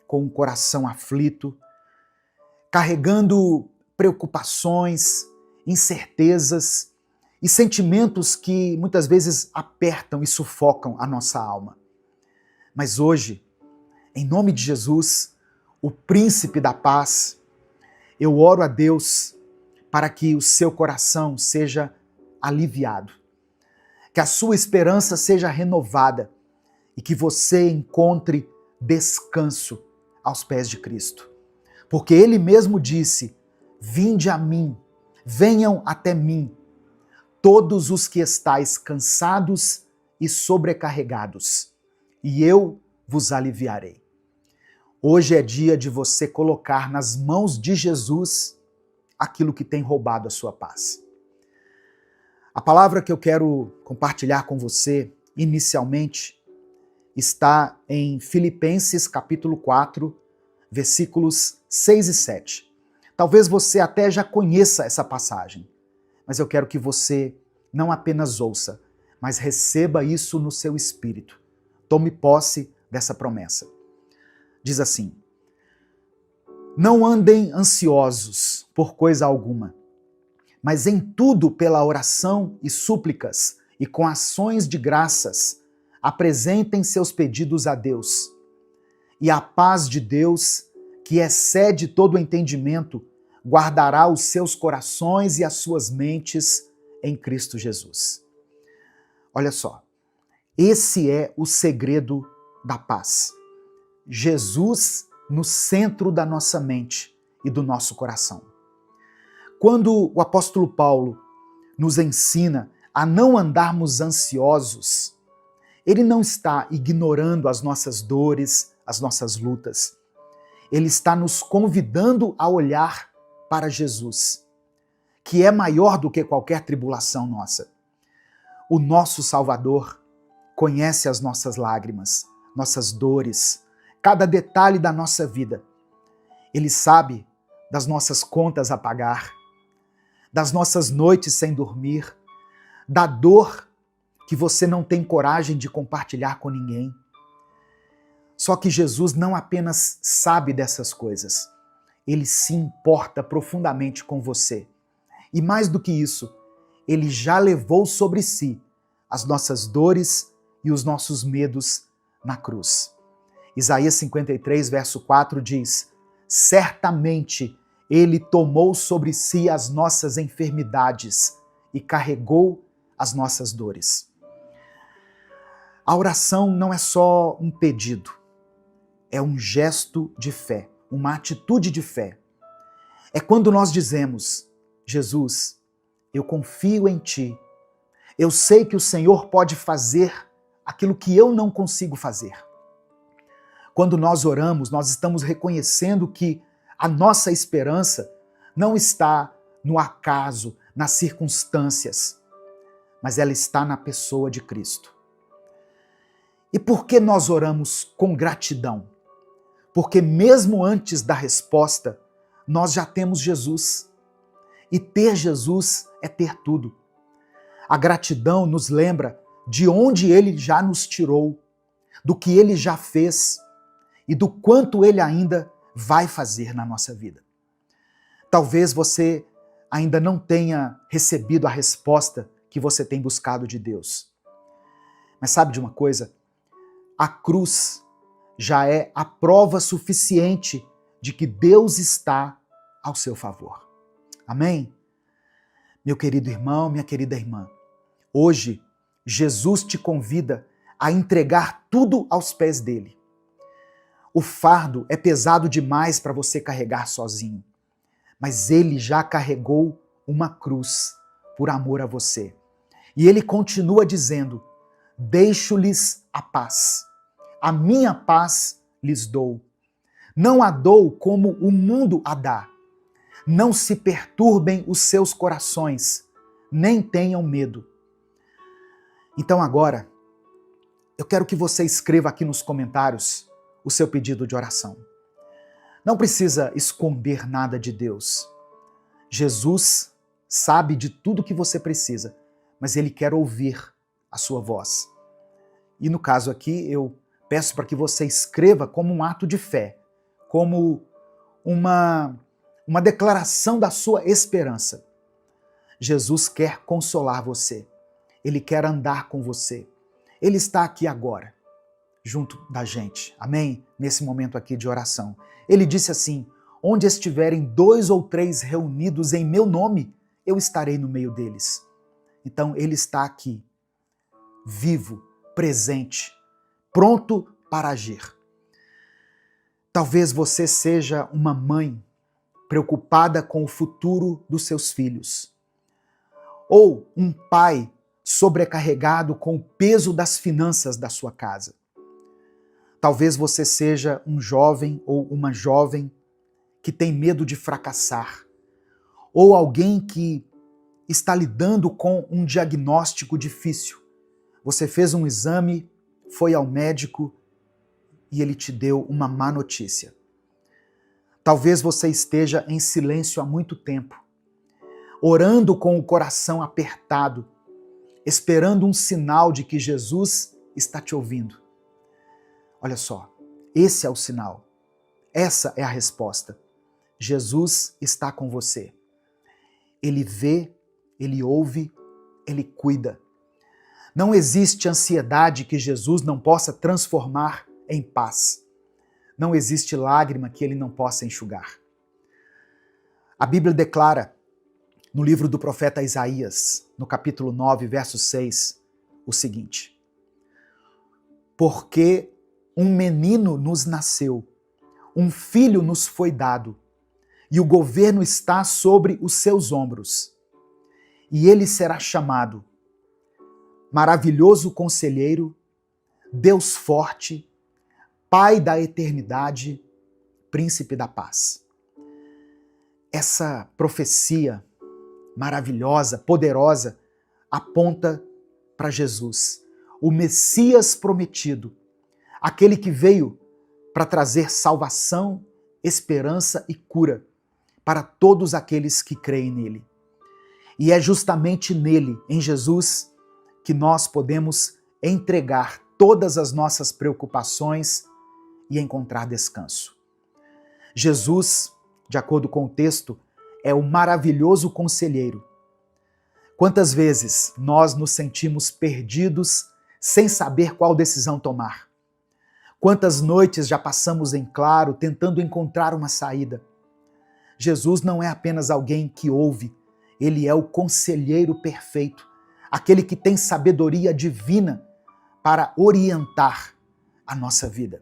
com o coração aflito, carregando preocupações, incertezas e sentimentos que muitas vezes apertam e sufocam a nossa alma. Mas hoje, em nome de Jesus, o Príncipe da Paz, eu oro a Deus para que o seu coração seja aliviado, que a sua esperança seja renovada e que você encontre descanso aos pés de Cristo. Porque Ele mesmo disse: vinde a mim, venham até mim, todos os que estáis cansados e sobrecarregados, e eu vos aliviarei. Hoje é dia de você colocar nas mãos de Jesus aquilo que tem roubado a sua paz. A palavra que eu quero compartilhar com você, inicialmente, está em Filipenses capítulo 4, versículos 6 e 7. Talvez você até já conheça essa passagem, mas eu quero que você não apenas ouça, mas receba isso no seu espírito. Tome posse dessa promessa. Diz assim: não andem ansiosos por coisa alguma, mas em tudo pela oração e súplicas e com ações de graças, apresentem seus pedidos a Deus. E a paz de Deus, que excede todo o entendimento, guardará os seus corações e as suas mentes em Cristo Jesus. Olha só, esse é o segredo da paz. Jesus no centro da nossa mente e do nosso coração. Quando o apóstolo Paulo nos ensina a não andarmos ansiosos, ele não está ignorando as nossas dores, as nossas lutas. Ele está nos convidando a olhar para Jesus, que é maior do que qualquer tribulação nossa. O nosso Salvador conhece as nossas lágrimas, nossas dores, cada detalhe da nossa vida. Ele sabe das nossas contas a pagar, das nossas noites sem dormir, da dor que você não tem coragem de compartilhar com ninguém. Só que Jesus não apenas sabe dessas coisas, ele se importa profundamente com você. E mais do que isso, ele já levou sobre si as nossas dores e os nossos medos na cruz. Isaías 53, verso 4 diz: certamente ele tomou sobre si as nossas enfermidades e carregou as nossas dores. A oração não é só um pedido, é um gesto de fé, uma atitude de fé. É quando nós dizemos: Jesus, eu confio em Ti, eu sei que o Senhor pode fazer aquilo que eu não consigo fazer. Quando nós oramos, nós estamos reconhecendo que a nossa esperança não está no acaso, nas circunstâncias, mas ela está na pessoa de Cristo. E por que nós oramos com gratidão? Porque mesmo antes da resposta, nós já temos Jesus. E ter Jesus é ter tudo. A gratidão nos lembra de onde Ele já nos tirou, do que Ele já fez e do quanto Ele ainda vai fazer na nossa vida. Talvez você ainda não tenha recebido a resposta que você tem buscado de Deus. Mas sabe de uma coisa? A cruz já é a prova suficiente de que Deus está ao seu favor. Amém? Meu querido irmão, minha querida irmã, hoje Jesus te convida a entregar tudo aos pés dele. O fardo é pesado demais para você carregar sozinho, mas ele já carregou uma cruz por amor a você. E ele continua dizendo: deixo-lhes a paz. A minha paz lhes dou. Não a dou como o mundo a dá. Não se perturbem os seus corações, nem tenham medo. Então agora, eu quero que você escreva aqui nos comentários o seu pedido de oração. Não precisa esconder nada de Deus. Jesus sabe de tudo que você precisa, mas Ele quer ouvir a sua voz. E no caso aqui, eu peço para que você escreva como um ato de fé, como uma declaração da sua esperança. Jesus quer consolar você. Ele quer andar com você. Ele está aqui agora, junto da gente. Amém? Nesse momento aqui de oração. Ele disse assim: onde estiverem 2 ou 3 reunidos em meu nome, eu estarei no meio deles. Então ele está aqui, vivo, presente, pronto para agir. Talvez você seja uma mãe preocupada com o futuro dos seus filhos, ou um pai sobrecarregado com o peso das finanças da sua casa. Talvez você seja um jovem ou uma jovem que tem medo de fracassar, ou alguém que está lidando com um diagnóstico difícil. Você fez um exame, foi ao médico e ele te deu uma má notícia. Talvez você esteja em silêncio há muito tempo, orando com o coração apertado, esperando um sinal de que Jesus está te ouvindo. Olha só, esse é o sinal. Essa é a resposta. Jesus está com você. Ele vê, ele ouve, ele cuida. Não existe ansiedade que Jesus não possa transformar em paz. Não existe lágrima que ele não possa enxugar. A Bíblia declara, no livro do profeta Isaías, no capítulo 9, verso 6, o seguinte: porque um menino nos nasceu, um filho nos foi dado, e o governo está sobre os seus ombros. E ele será chamado Maravilhoso Conselheiro, Deus Forte, Pai da Eternidade, Príncipe da Paz. Essa profecia maravilhosa, poderosa, aponta para Jesus, o Messias prometido, aquele que veio para trazer salvação, esperança e cura para todos aqueles que creem nele. E é justamente nele, em Jesus, que nós podemos entregar todas as nossas preocupações e encontrar descanso. Jesus, de acordo com o texto, é o maravilhoso conselheiro. Quantas vezes nós nos sentimos perdidos sem saber qual decisão tomar? Quantas noites já passamos em claro tentando encontrar uma saída? Jesus não é apenas alguém que ouve, ele é o conselheiro perfeito, aquele que tem sabedoria divina para orientar a nossa vida.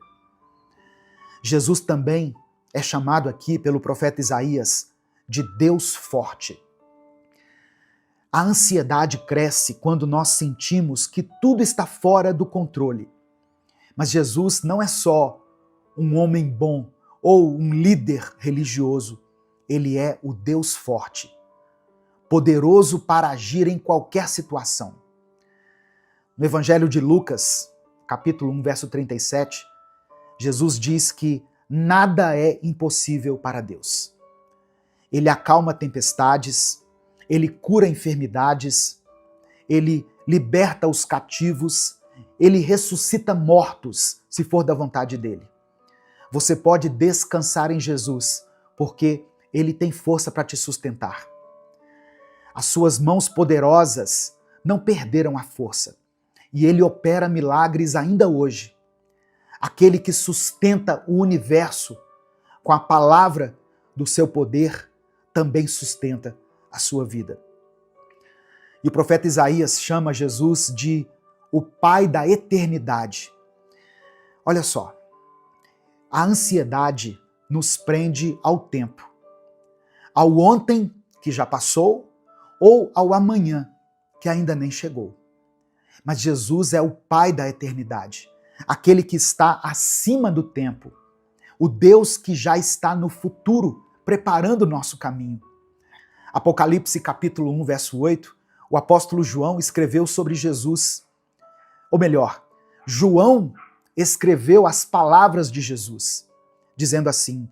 Jesus também é chamado aqui pelo profeta Isaías de Deus forte. A ansiedade cresce quando nós sentimos que tudo está fora do controle. Mas Jesus não é só um homem bom ou um líder religioso. Ele é o Deus forte, poderoso para agir em qualquer situação. No Evangelho de Lucas, capítulo 1, verso 37, Jesus diz que nada é impossível para Deus. Ele acalma tempestades, ele cura enfermidades, ele liberta os cativos, ele ressuscita mortos, se for da vontade dele. Você pode descansar em Jesus, porque ele tem força para te sustentar. As suas mãos poderosas não perderam a força, e ele opera milagres ainda hoje. Aquele que sustenta o universo com a palavra do seu poder também sustenta a sua vida. E o profeta Isaías chama Jesus de o Pai da eternidade. Olha só, a ansiedade nos prende ao tempo, ao ontem que já passou ou ao amanhã que ainda nem chegou. Mas Jesus é o Pai da eternidade, aquele que está acima do tempo, o Deus que já está no futuro, preparando o nosso caminho. Apocalipse capítulo 1, verso 8, o apóstolo João escreveu sobre Jesus. Ou melhor, João escreveu as palavras de Jesus, dizendo assim: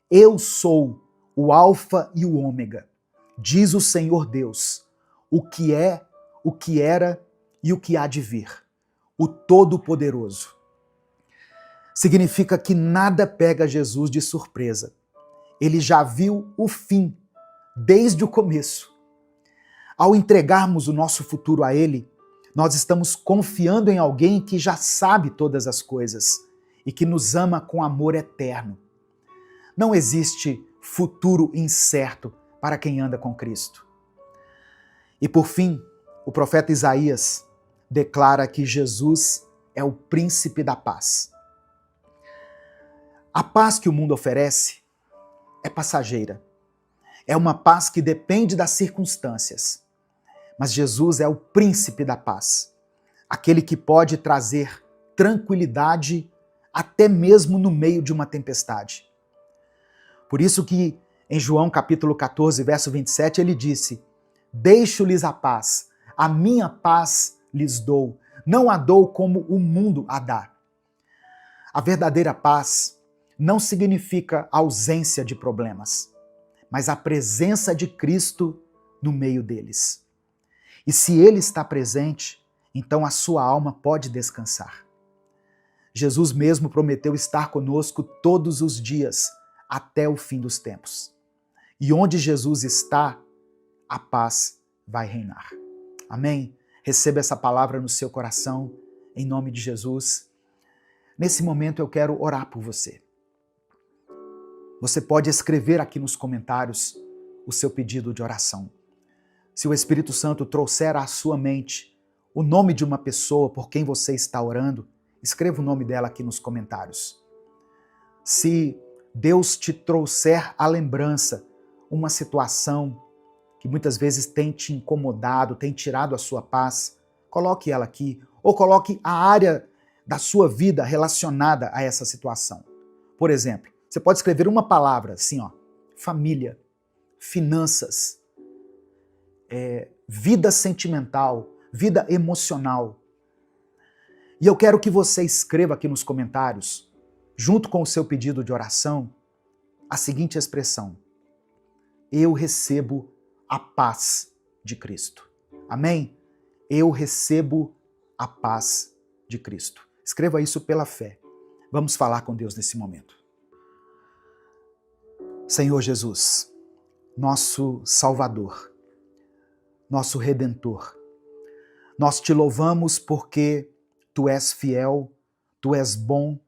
Eu sou o Alfa e o Ômega, diz o Senhor Deus, o que é, o que era e o que há de vir, o Todo-Poderoso. Significa que nada pega Jesus de surpresa. Ele já viu o fim desde o começo. Ao entregarmos o nosso futuro a Ele, nós estamos confiando em alguém que já sabe todas as coisas e que nos ama com amor eterno. Não existe futuro incerto para quem anda com Cristo. E por fim, o profeta Isaías declara que Jesus é o príncipe da paz. A paz que o mundo oferece é passageira. É uma paz que depende das circunstâncias. Mas Jesus é o príncipe da paz, aquele que pode trazer tranquilidade até mesmo no meio de uma tempestade. Por isso que em João capítulo 14, verso 27, ele disse: Deixo-lhes a paz, a minha paz lhes dou, não a dou como o mundo a dá. A verdadeira paz não significa ausência de problemas, mas a presença de Cristo no meio deles. E se Ele está presente, então a sua alma pode descansar. Jesus mesmo prometeu estar conosco todos os dias, até o fim dos tempos. E onde Jesus está, a paz vai reinar. Amém? Receba essa palavra no seu coração, em nome de Jesus. Nesse momento eu quero orar por você. Você pode escrever aqui nos comentários o seu pedido de oração. Se o Espírito Santo trouxer à sua mente o nome de uma pessoa por quem você está orando, escreva o nome dela aqui nos comentários. Se Deus te trouxer à lembrança uma situação que muitas vezes tem te incomodado, tem tirado a sua paz, coloque ela aqui, ou coloque a área da sua vida relacionada a essa situação. Por exemplo, você pode escrever uma palavra assim, ó, família, finanças, vida sentimental, vida emocional. E eu quero que você escreva aqui nos comentários, junto com o seu pedido de oração, a seguinte expressão: eu recebo a paz de Cristo. Amém? Eu recebo a paz de Cristo. Escreva isso pela fé. Vamos falar com Deus nesse momento. Senhor Jesus, nosso Salvador, nosso Redentor, nós te louvamos porque Tu és fiel, Tu és bom,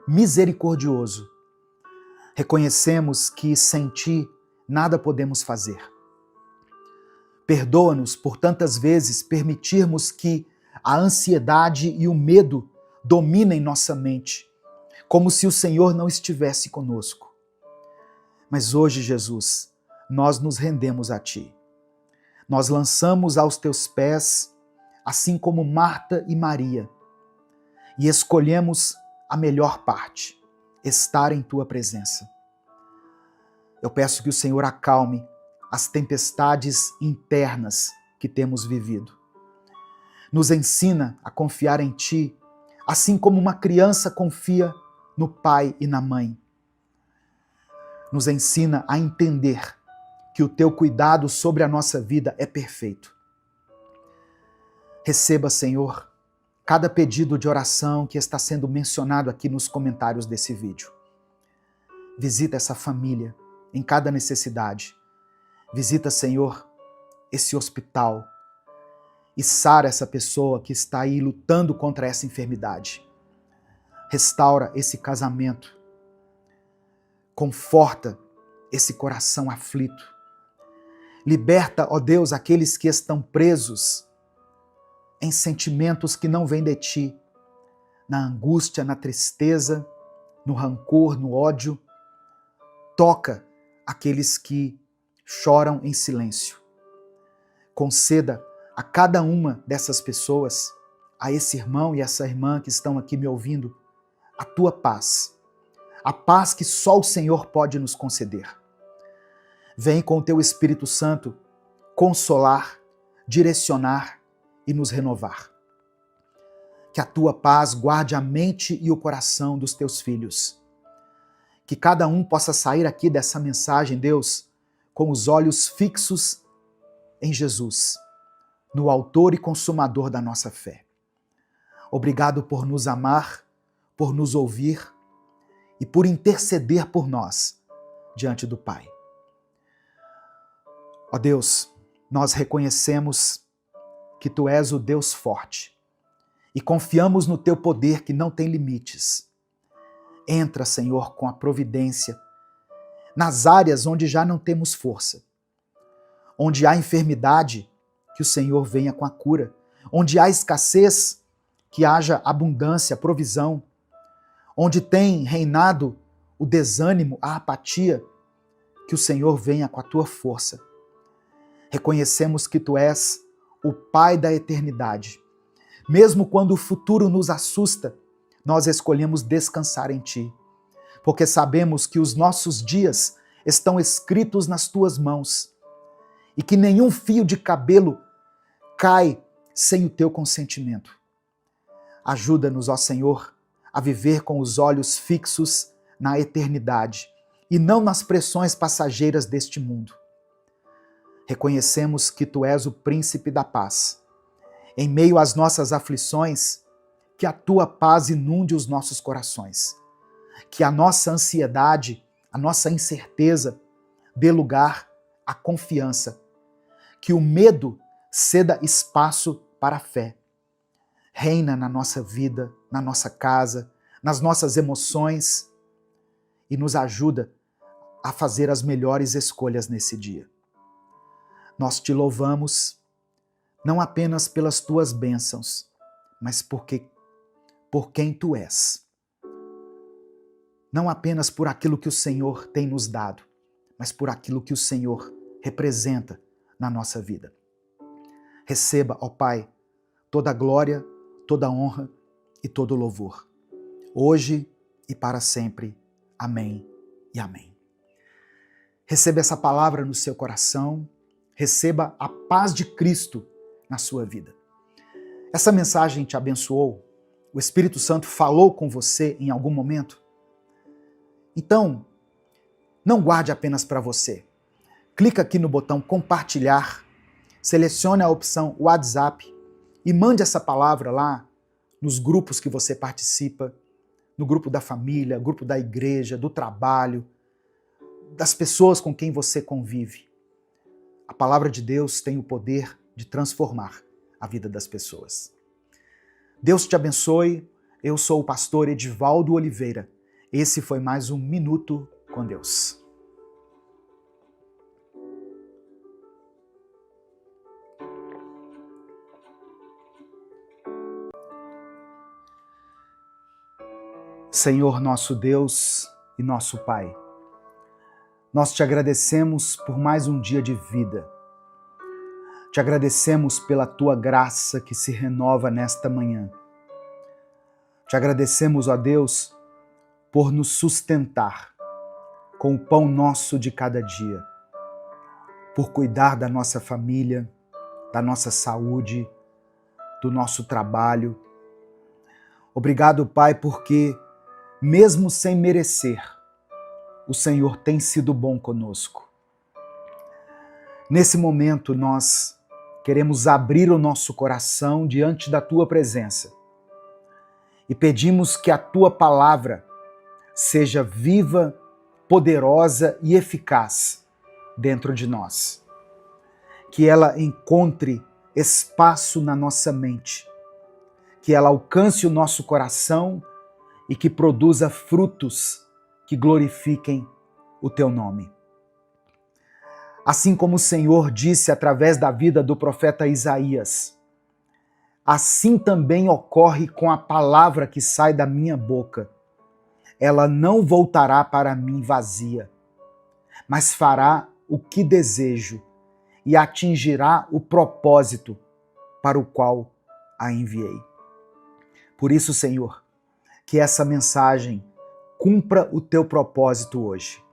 misericordioso. Reconhecemos que sem Ti nada podemos fazer. Perdoa-nos por tantas vezes permitirmos que a ansiedade e o medo dominem nossa mente, como se o Senhor não estivesse conosco. Mas hoje, Jesus, nós nos rendemos a Ti. Nós lançamos aos Teus pés, assim como Marta e Maria, e escolhemos a melhor parte, estar em Tua presença. Eu peço que o Senhor acalme as tempestades internas que temos vivido. Nos ensina a confiar em Ti, assim como uma criança confia no pai e na mãe. Nos ensina a entender que o teu cuidado sobre a nossa vida é perfeito. Receba, Senhor, cada pedido de oração que está sendo mencionado aqui nos comentários desse vídeo. Visita essa família em cada necessidade. Visita, Senhor, esse hospital e sara essa pessoa que está aí lutando contra essa enfermidade. Restaura esse casamento. Conforta esse coração aflito. Liberta, ó Deus, aqueles que estão presos em sentimentos que não vêm de ti, na angústia, na tristeza, no rancor, no ódio. Toca aqueles que choram em silêncio. Conceda a cada uma dessas pessoas, a esse irmão e essa irmã que estão aqui me ouvindo, a tua paz. A paz que só o Senhor pode nos conceder. Vem com o teu Espírito Santo consolar, direcionar e nos renovar. Que a tua paz guarde a mente e o coração dos teus filhos. Que cada um possa sair aqui dessa mensagem, Deus, com os olhos fixos em Jesus, no autor e consumador da nossa fé. Obrigado por nos amar, por nos ouvir e por interceder por nós diante do Pai. Ó Deus, nós reconhecemos que Tu és o Deus forte e confiamos no Teu poder que não tem limites. Entra, Senhor, com a providência nas áreas onde já não temos força, onde há enfermidade, que o Senhor venha com a cura, onde há escassez, que haja abundância, provisão, onde tem reinado o desânimo, a apatia, que o Senhor venha com a tua força. Reconhecemos que tu és o Pai da eternidade. Mesmo quando o futuro nos assusta, nós escolhemos descansar em ti, porque sabemos que os nossos dias estão escritos nas tuas mãos e que nenhum fio de cabelo cai sem o teu consentimento. Ajuda-nos, ó Senhor, a viver com os olhos fixos na eternidade e não nas pressões passageiras deste mundo. Reconhecemos que tu és o príncipe da paz. Em meio às nossas aflições, que a tua paz inunde os nossos corações. Que a nossa ansiedade, a nossa incerteza dê lugar à confiança. Que o medo ceda espaço para a fé. Reina na nossa vida, na nossa casa, nas nossas emoções e nos ajuda a fazer as melhores escolhas nesse dia. Nós te louvamos, não apenas pelas tuas bênçãos, mas por quem tu és. Não apenas por aquilo que o Senhor tem nos dado, mas por aquilo que o Senhor representa na nossa vida. Receba, ó Pai, toda a glória, toda a honra e todo o louvor, hoje e para sempre. Amém e amém. Receba essa palavra no seu coração, receba a paz de Cristo na sua vida. Essa mensagem te abençoou? O Espírito Santo falou com você em algum momento? Então, não guarde apenas para você. Clica aqui no botão compartilhar, selecione a opção WhatsApp e mande essa palavra lá nos grupos que você participa, no grupo da família, grupo da igreja, do trabalho, das pessoas com quem você convive. A palavra de Deus tem o poder de transformar a vida das pessoas. Deus te abençoe. Eu sou o pastor Edivaldo Oliveira. Esse foi mais um Minuto com Deus. Senhor nosso Deus e nosso Pai, nós te agradecemos por mais um dia de vida. Te agradecemos pela tua graça que se renova nesta manhã. Te agradecemos, ó Deus, por nos sustentar com o pão nosso de cada dia, por cuidar da nossa família, da nossa saúde, do nosso trabalho. Obrigado, Pai, porque mesmo sem merecer, o Senhor tem sido bom conosco. Nesse momento, nós queremos abrir o nosso coração diante da Tua presença e pedimos que a Tua palavra seja viva, poderosa e eficaz dentro de nós. Que ela encontre espaço na nossa mente, que ela alcance o nosso coração e que produza frutos que glorifiquem o Teu nome. Assim como o Senhor disse através da vida do profeta Isaías, assim também ocorre com a palavra que sai da minha boca. Ela não voltará para mim vazia, mas fará o que desejo e atingirá o propósito para o qual a enviei. Por isso, Senhor, que essa mensagem cumpra o Teu propósito hoje.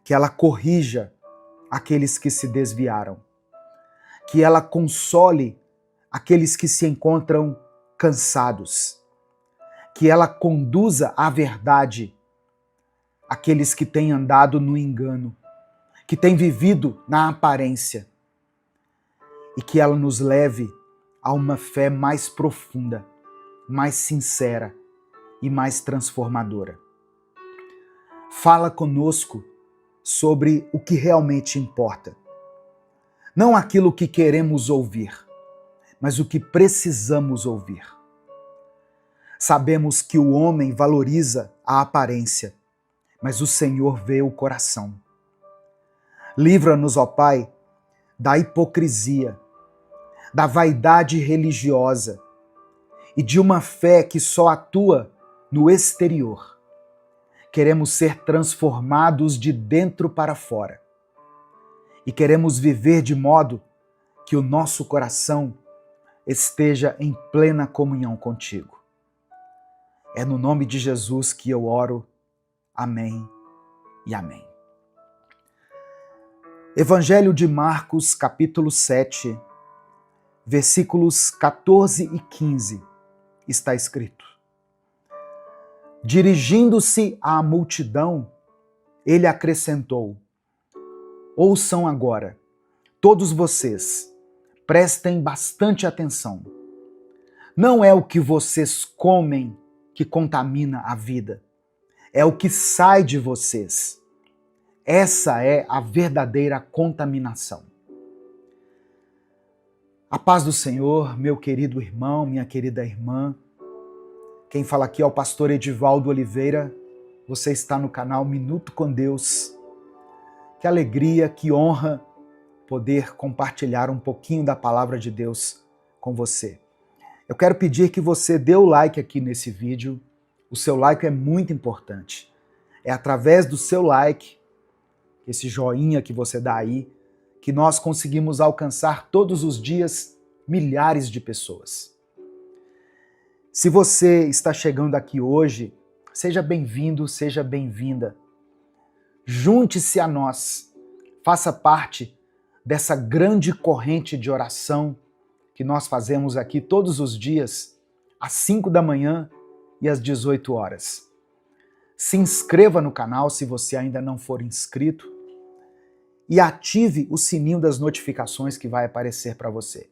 Que ela corrija aqueles que se desviaram. Que ela console aqueles que se encontram cansados. Que ela conduza à verdade aqueles que têm andado no engano, que têm vivido na aparência. E que ela nos leve a uma fé mais profunda, mais sincera e mais transformadora. Fala conosco sobre o que realmente importa. Não aquilo que queremos ouvir, mas o que precisamos ouvir. Sabemos que o homem valoriza a aparência, mas o Senhor vê o coração. Livra-nos, ó Pai, da hipocrisia, da vaidade religiosa e de uma fé que só atua no exterior. Queremos ser transformados de dentro para fora. E queremos viver de modo que o nosso coração esteja em plena comunhão contigo. É no nome de Jesus que eu oro. Amém e amém. Evangelho de Marcos, capítulo 7, versículos 14 e 15, está escrito: Dirigindo-se à multidão, ele acrescentou: Ouçam agora, todos vocês, prestem bastante atenção. Não é o que vocês comem que contamina a vida, é o que sai de vocês. Essa é a verdadeira contaminação. A paz do Senhor, meu querido irmão, minha querida irmã. Quem fala aqui é o pastor Edivaldo Oliveira. Você está no canal Minuto com Deus. Que alegria, que honra poder compartilhar um pouquinho da palavra de Deus com você. Eu quero pedir que você dê o like aqui nesse vídeo. O seu like é muito importante. É através do seu like, esse joinha que você dá aí, que nós conseguimos alcançar todos os dias milhares de pessoas. Se você está chegando aqui hoje, seja bem-vindo, seja bem-vinda. Junte-se a nós, faça parte dessa grande corrente de oração que nós fazemos aqui todos os dias, às 5 da manhã e às 18 horas. Se inscreva no canal se você ainda não for inscrito e ative o sininho das notificações que vai aparecer para você,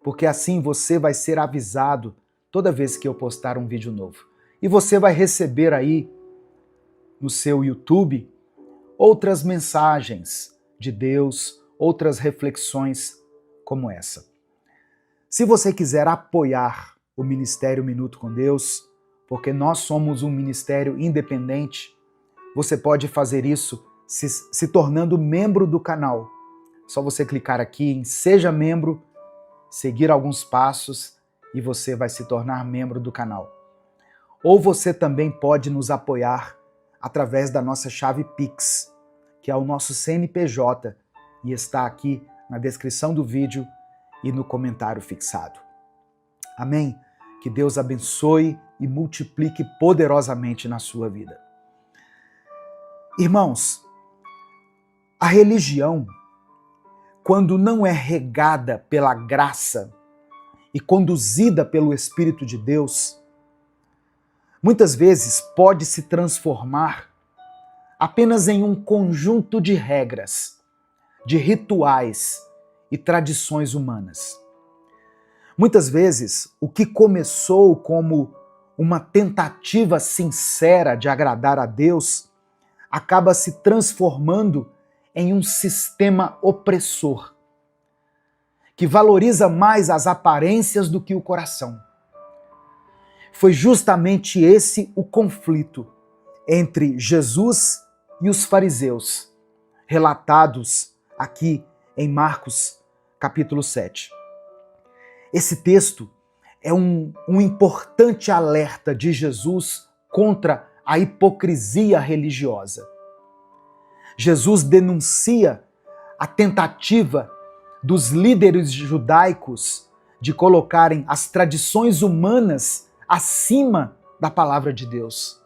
porque assim você vai ser avisado toda vez que eu postar um vídeo novo. E você vai receber aí no seu YouTube outras mensagens de Deus, outras reflexões como essa. Se você quiser apoiar o Ministério Minuto com Deus, porque nós somos um ministério independente, você pode fazer isso se tornando membro do canal. Só você clicar aqui em Seja Membro, seguir alguns passos e você vai se tornar membro do canal. Ou você também pode nos apoiar através da nossa chave Pix, que é o nosso CNPJ, e está aqui na descrição do vídeo e no comentário fixado. Amém? Que Deus abençoe e multiplique poderosamente na sua vida. Irmãos, a religião, quando não é regada pela graça e conduzida pelo Espírito de Deus, muitas vezes pode se transformar apenas em um conjunto de regras, de rituais e tradições humanas. Muitas vezes, o que começou como uma tentativa sincera de agradar a Deus acaba se transformando em um sistema opressor, que valoriza mais as aparências do que o coração. Foi justamente esse o conflito entre Jesus e os fariseus, relatados aqui em Marcos capítulo 7. Esse texto é um importante alerta de Jesus contra a hipocrisia religiosa. Jesus denuncia a tentativa dos líderes judaicos de colocarem as tradições humanas acima da palavra de Deus.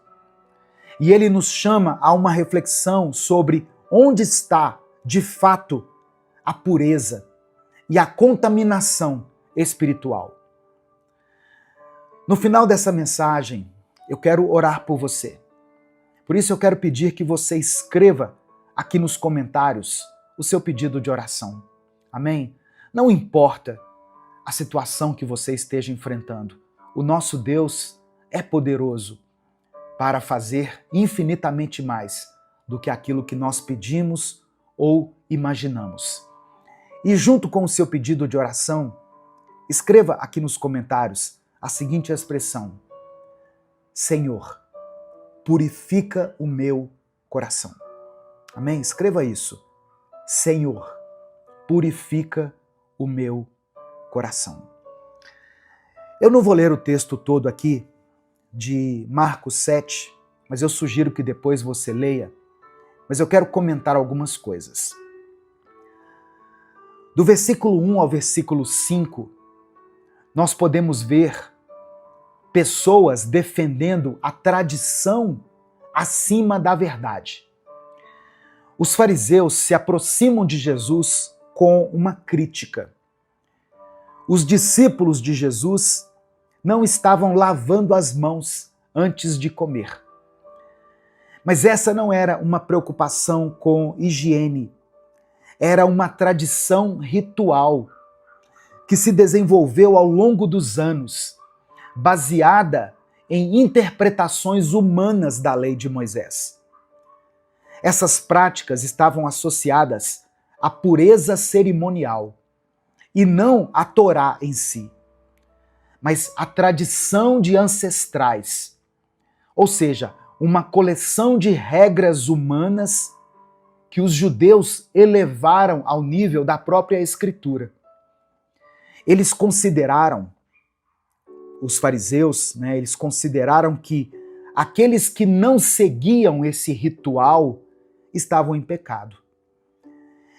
E ele nos chama a uma reflexão sobre onde está, de fato, a pureza e a contaminação espiritual. No final dessa mensagem, eu quero orar por você. Por isso eu quero pedir que você escreva aqui nos comentários o seu pedido de oração. Amém? Não importa a situação que você esteja enfrentando, o nosso Deus é poderoso para fazer infinitamente mais do que aquilo que nós pedimos ou imaginamos. E junto com o seu pedido de oração, escreva aqui nos comentários a seguinte expressão: Senhor, purifica o meu coração. Amém? Escreva isso. Senhor, purifica o meu coração. Eu não vou ler o texto todo aqui de Marcos 7, mas eu sugiro que depois você leia, mas eu quero comentar algumas coisas. Do versículo 1 ao versículo 5, nós podemos ver pessoas defendendo a tradição acima da verdade. Os fariseus se aproximam de Jesus com uma crítica. Os discípulos de Jesus não estavam lavando as mãos antes de comer. Mas essa não era uma preocupação com higiene. Era uma tradição ritual que se desenvolveu ao longo dos anos, baseada em interpretações humanas da lei de Moisés. Essas práticas estavam associadas à pureza cerimonial e não à Torá em si, mas à tradição de ancestrais, ou seja, uma coleção de regras humanas que os judeus elevaram ao nível da própria Escritura. Eles consideraram, os fariseus, eles consideraram que aqueles que não seguiam esse ritual estavam em pecado.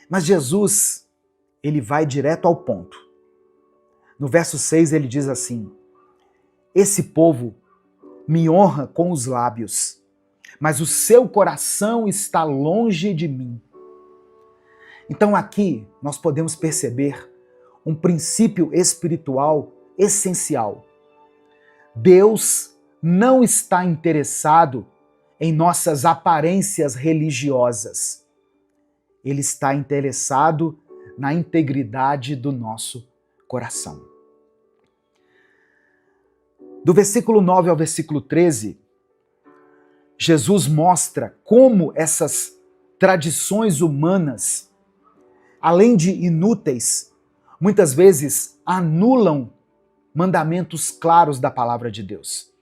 Mas Jesus, ele vai direto ao ponto. No verso 6 ele diz assim: esse povo me honra com os lábios, mas o seu coração está longe de mim. Então aqui nós podemos perceber um princípio espiritual essencial. Deus não está interessado em nossas aparências religiosas. Ele está interessado na integridade do nosso coração. Do versículo 9 ao versículo 13, Jesus mostra como essas tradições humanas, além de inúteis, muitas vezes anulam mandamentos claros da palavra de Deus.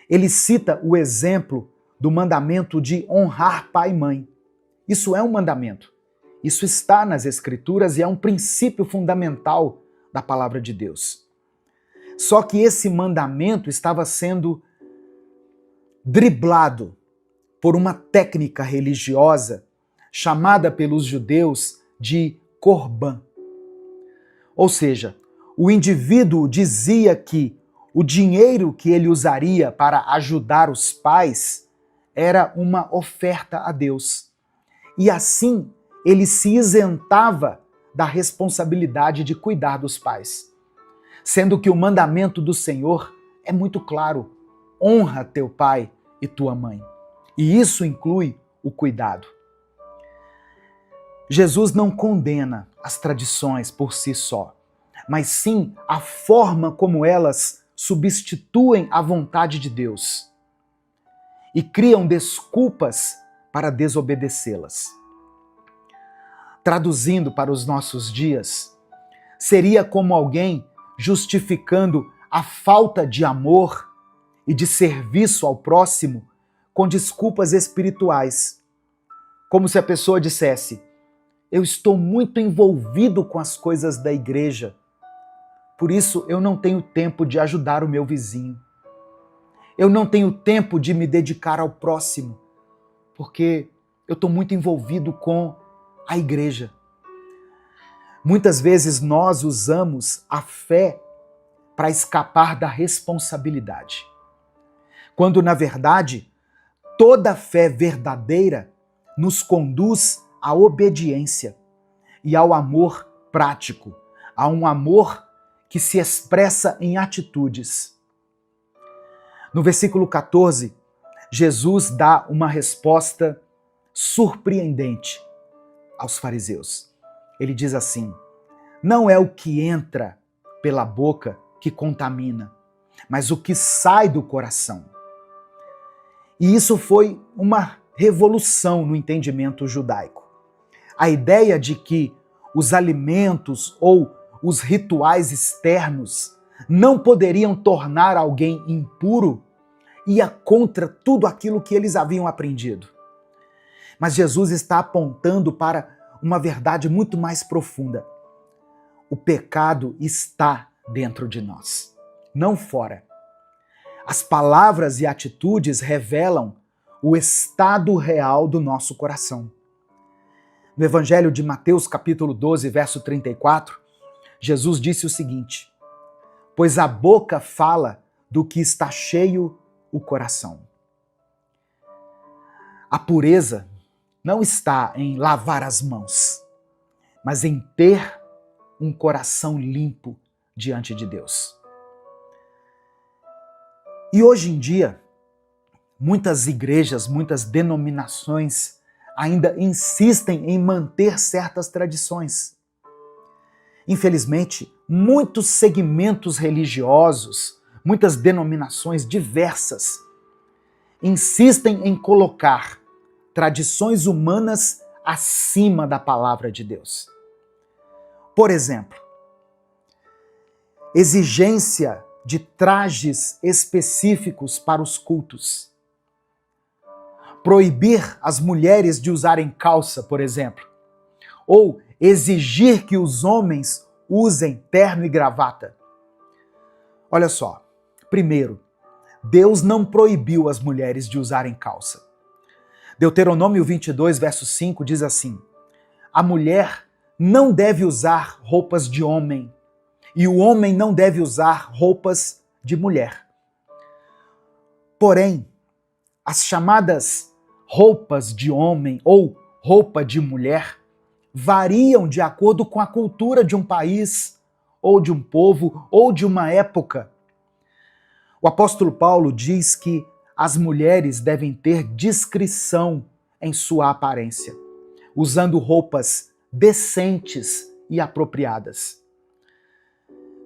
Ele cita o exemplo do mandamento de honrar pai e mãe. Isso é um mandamento. Isso está nas Escrituras e é um princípio fundamental da palavra de Deus. Só que esse mandamento estava sendo driblado por uma técnica religiosa chamada pelos judeus de Corban. Ou seja, o indivíduo dizia que o dinheiro que ele usaria para ajudar os pais era uma oferta a Deus. E assim ele se isentava da responsabilidade de cuidar dos pais. Sendo que o mandamento do Senhor é muito claro: honra teu pai e tua mãe. E isso inclui o cuidado. Jesus não condena as tradições por si só, mas sim a forma como elas substituem a vontade de Deus e criam desculpas para desobedecê-las. Traduzindo para os nossos dias, seria como alguém justificando a falta de amor e de serviço ao próximo com desculpas espirituais. Como se a pessoa dissesse: eu estou muito envolvido com as coisas da igreja, por isso eu não tenho tempo de ajudar o meu vizinho. Eu não tenho tempo de me dedicar ao próximo, porque eu estou muito envolvido com a igreja. Muitas vezes nós usamos a fé para escapar da responsabilidade, quando na verdade toda fé verdadeira nos conduz à obediência e ao amor prático, a um amor que se expressa em atitudes. No versículo 14, Jesus dá uma resposta surpreendente aos fariseus. Ele diz assim: não é o que entra pela boca que contamina, mas o que sai do coração. E isso foi uma revolução no entendimento judaico. A ideia de que os alimentos ou os rituais externos não poderiam tornar alguém impuro ia contra tudo aquilo que eles haviam aprendido. Mas Jesus está apontando para uma verdade muito mais profunda. O pecado está dentro de nós, não fora. As palavras e atitudes revelam o estado real do nosso coração. No Evangelho de Mateus, capítulo 12, verso 34, Jesus disse o seguinte: pois a boca fala do que está cheio o coração. A pureza não está em lavar as mãos, mas em ter um coração limpo diante de Deus. E hoje em dia, muitas igrejas, muitas denominações ainda insistem em manter certas tradições. Infelizmente, muitos segmentos religiosos, muitas denominações diversas, insistem em colocar tradições humanas acima da palavra de Deus. Por exemplo, exigência de trajes específicos para os cultos. Proibir as mulheres de usarem calça, por exemplo. Ou exigir que os homens usem terno e gravata. Olha só, primeiro, Deus não proibiu as mulheres de usarem calça. Deuteronômio 22, verso 5 diz assim: a mulher não deve usar roupas de homem, e o homem não deve usar roupas de mulher. Porém, as chamadas roupas de homem ou roupa de mulher variam de acordo com a cultura de um país, ou de um povo, ou de uma época. O apóstolo Paulo diz que as mulheres devem ter discrição em sua aparência, usando roupas decentes e apropriadas.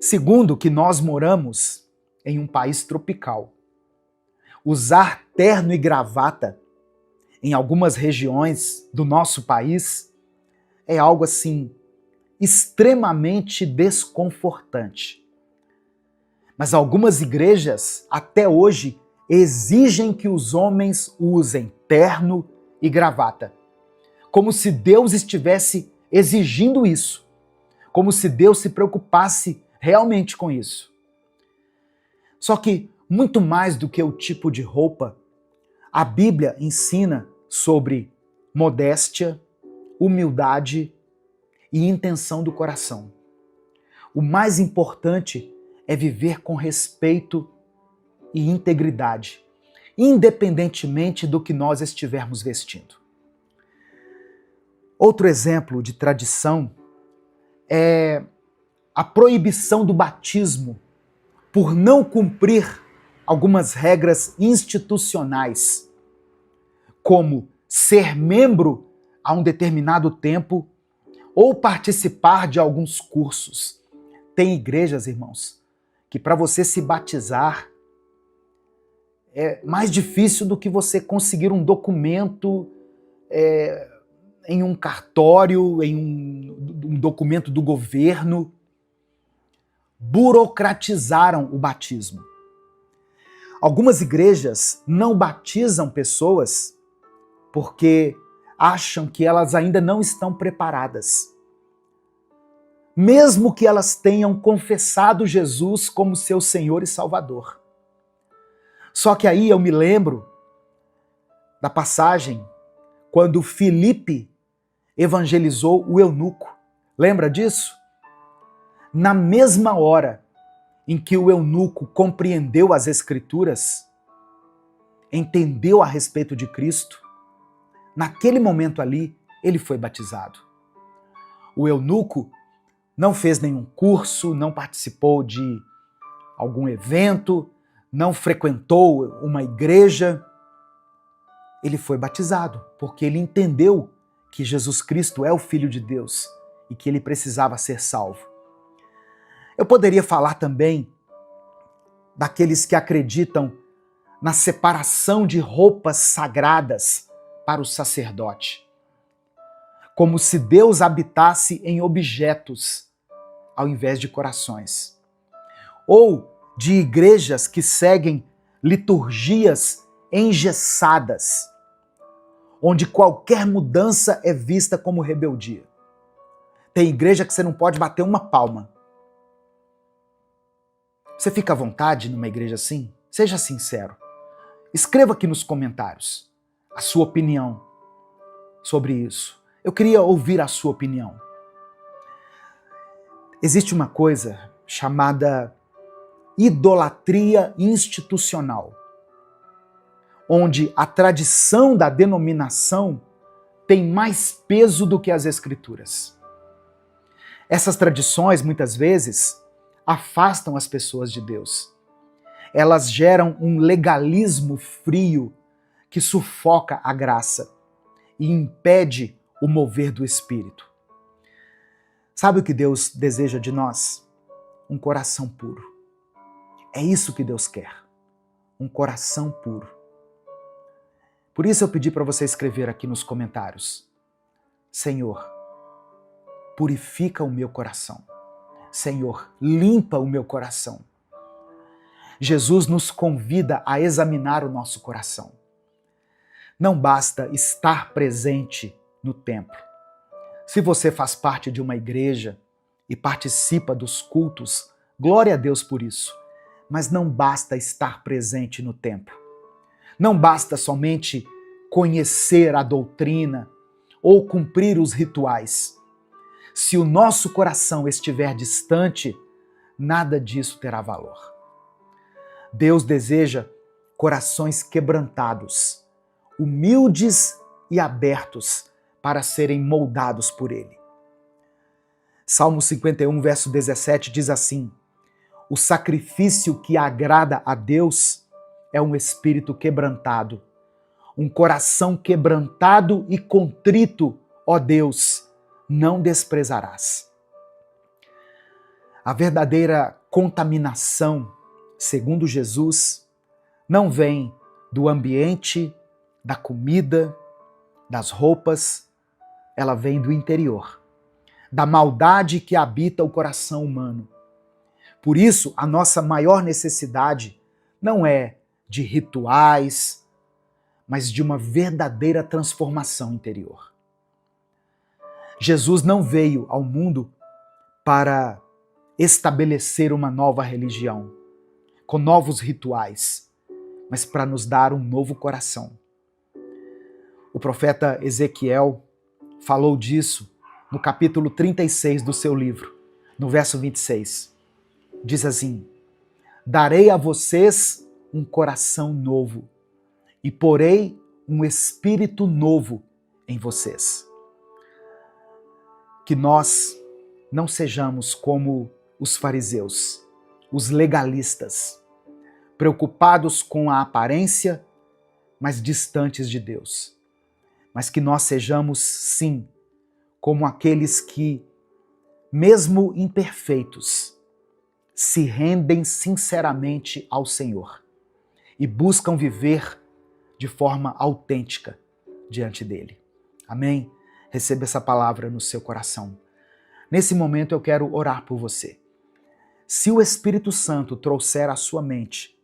Segundo, que nós moramos em um país tropical. Usar terno e gravata em algumas regiões do nosso país é algo assim extremamente desconfortante. Mas algumas igrejas até hoje exigem que os homens usem terno e gravata, como se Deus estivesse exigindo isso, como se Deus se preocupasse realmente com isso. Só que, muito mais do que o tipo de roupa, a Bíblia ensina sobre modéstia, humildade e intenção do coração. O mais importante é viver com respeito e integridade, independentemente do que nós estivermos vestindo. Outro exemplo de tradição é a proibição do batismo por não cumprir algumas regras institucionais, como ser membro a um determinado tempo ou participar de alguns cursos. Tem igrejas, irmãos, que para você se batizar é mais difícil do que você conseguir um documento em um cartório, em um documento do governo. Burocratizaram o batismo. Algumas igrejas não batizam pessoas porque acham que elas ainda não estão preparadas. Mesmo que elas tenham confessado Jesus como seu Senhor e Salvador. Só que aí eu me lembro da passagem quando Filipe evangelizou o eunuco. Lembra disso? Na mesma hora em que o eunuco compreendeu as Escrituras, entendeu a respeito de Cristo, naquele momento ali, ele foi batizado. O eunuco não fez nenhum curso, não participou de algum evento, não frequentou uma igreja. Ele foi batizado, porque ele entendeu que Jesus Cristo é o Filho de Deus e que ele precisava ser salvo. Eu poderia falar também daqueles que acreditam na separação de roupas sagradas para o sacerdote, como se Deus habitasse em objetos ao invés de corações. Ou de igrejas que seguem liturgias engessadas, onde qualquer mudança é vista como rebeldia. Tem igreja que você não pode bater uma palma. Você fica à vontade numa igreja assim? Seja sincero. Escreva aqui nos comentários a sua opinião sobre isso. Eu queria ouvir a sua opinião. Existe uma coisa chamada idolatria institucional, onde a tradição da denominação tem mais peso do que as Escrituras. Essas tradições, muitas vezes, afastam as pessoas de Deus. Elas geram um legalismo frio que sufoca a graça e impede o mover do Espírito. Sabe o que Deus deseja de nós? Um coração puro. É isso que Deus quer. Um coração puro. Por isso eu pedi para você escrever aqui nos comentários: Senhor, purifica o meu coração. Senhor, limpa o meu coração. Jesus nos convida a examinar o nosso coração. Não basta estar presente no templo. Se você faz parte de uma igreja e participa dos cultos, glória a Deus por isso. Mas não basta estar presente no templo. Não basta somente conhecer a doutrina ou cumprir os rituais. Se o nosso coração estiver distante, nada disso terá valor. Deus deseja corações quebrantados, humildes e abertos para serem moldados por Ele. Salmo 51, verso 17 diz assim: o sacrifício que agrada a Deus é um espírito quebrantado, um coração quebrantado e contrito, ó Deus, não desprezarás. A verdadeira contaminação, segundo Jesus, não vem do ambiente, da comida, das roupas, ela vem do interior, da maldade que habita o coração humano. Por isso, a nossa maior necessidade não é de rituais, mas de uma verdadeira transformação interior. Jesus não veio ao mundo para estabelecer uma nova religião, com novos rituais, mas para nos dar um novo coração. O profeta Ezequiel falou disso no capítulo 36 do seu livro, no verso 26. Diz assim: darei a vocês um coração novo e porei um espírito novo em vocês. Que nós não sejamos como os fariseus, os legalistas, preocupados com a aparência, mas distantes de Deus. mas que nós sejamos, sim, como aqueles que, mesmo imperfeitos, se rendem sinceramente ao Senhor e buscam viver de forma autêntica diante dele. Amém? Receba essa palavra no seu coração. Nesse momento eu quero orar por você. Se o Espírito Santo trouxer à sua mente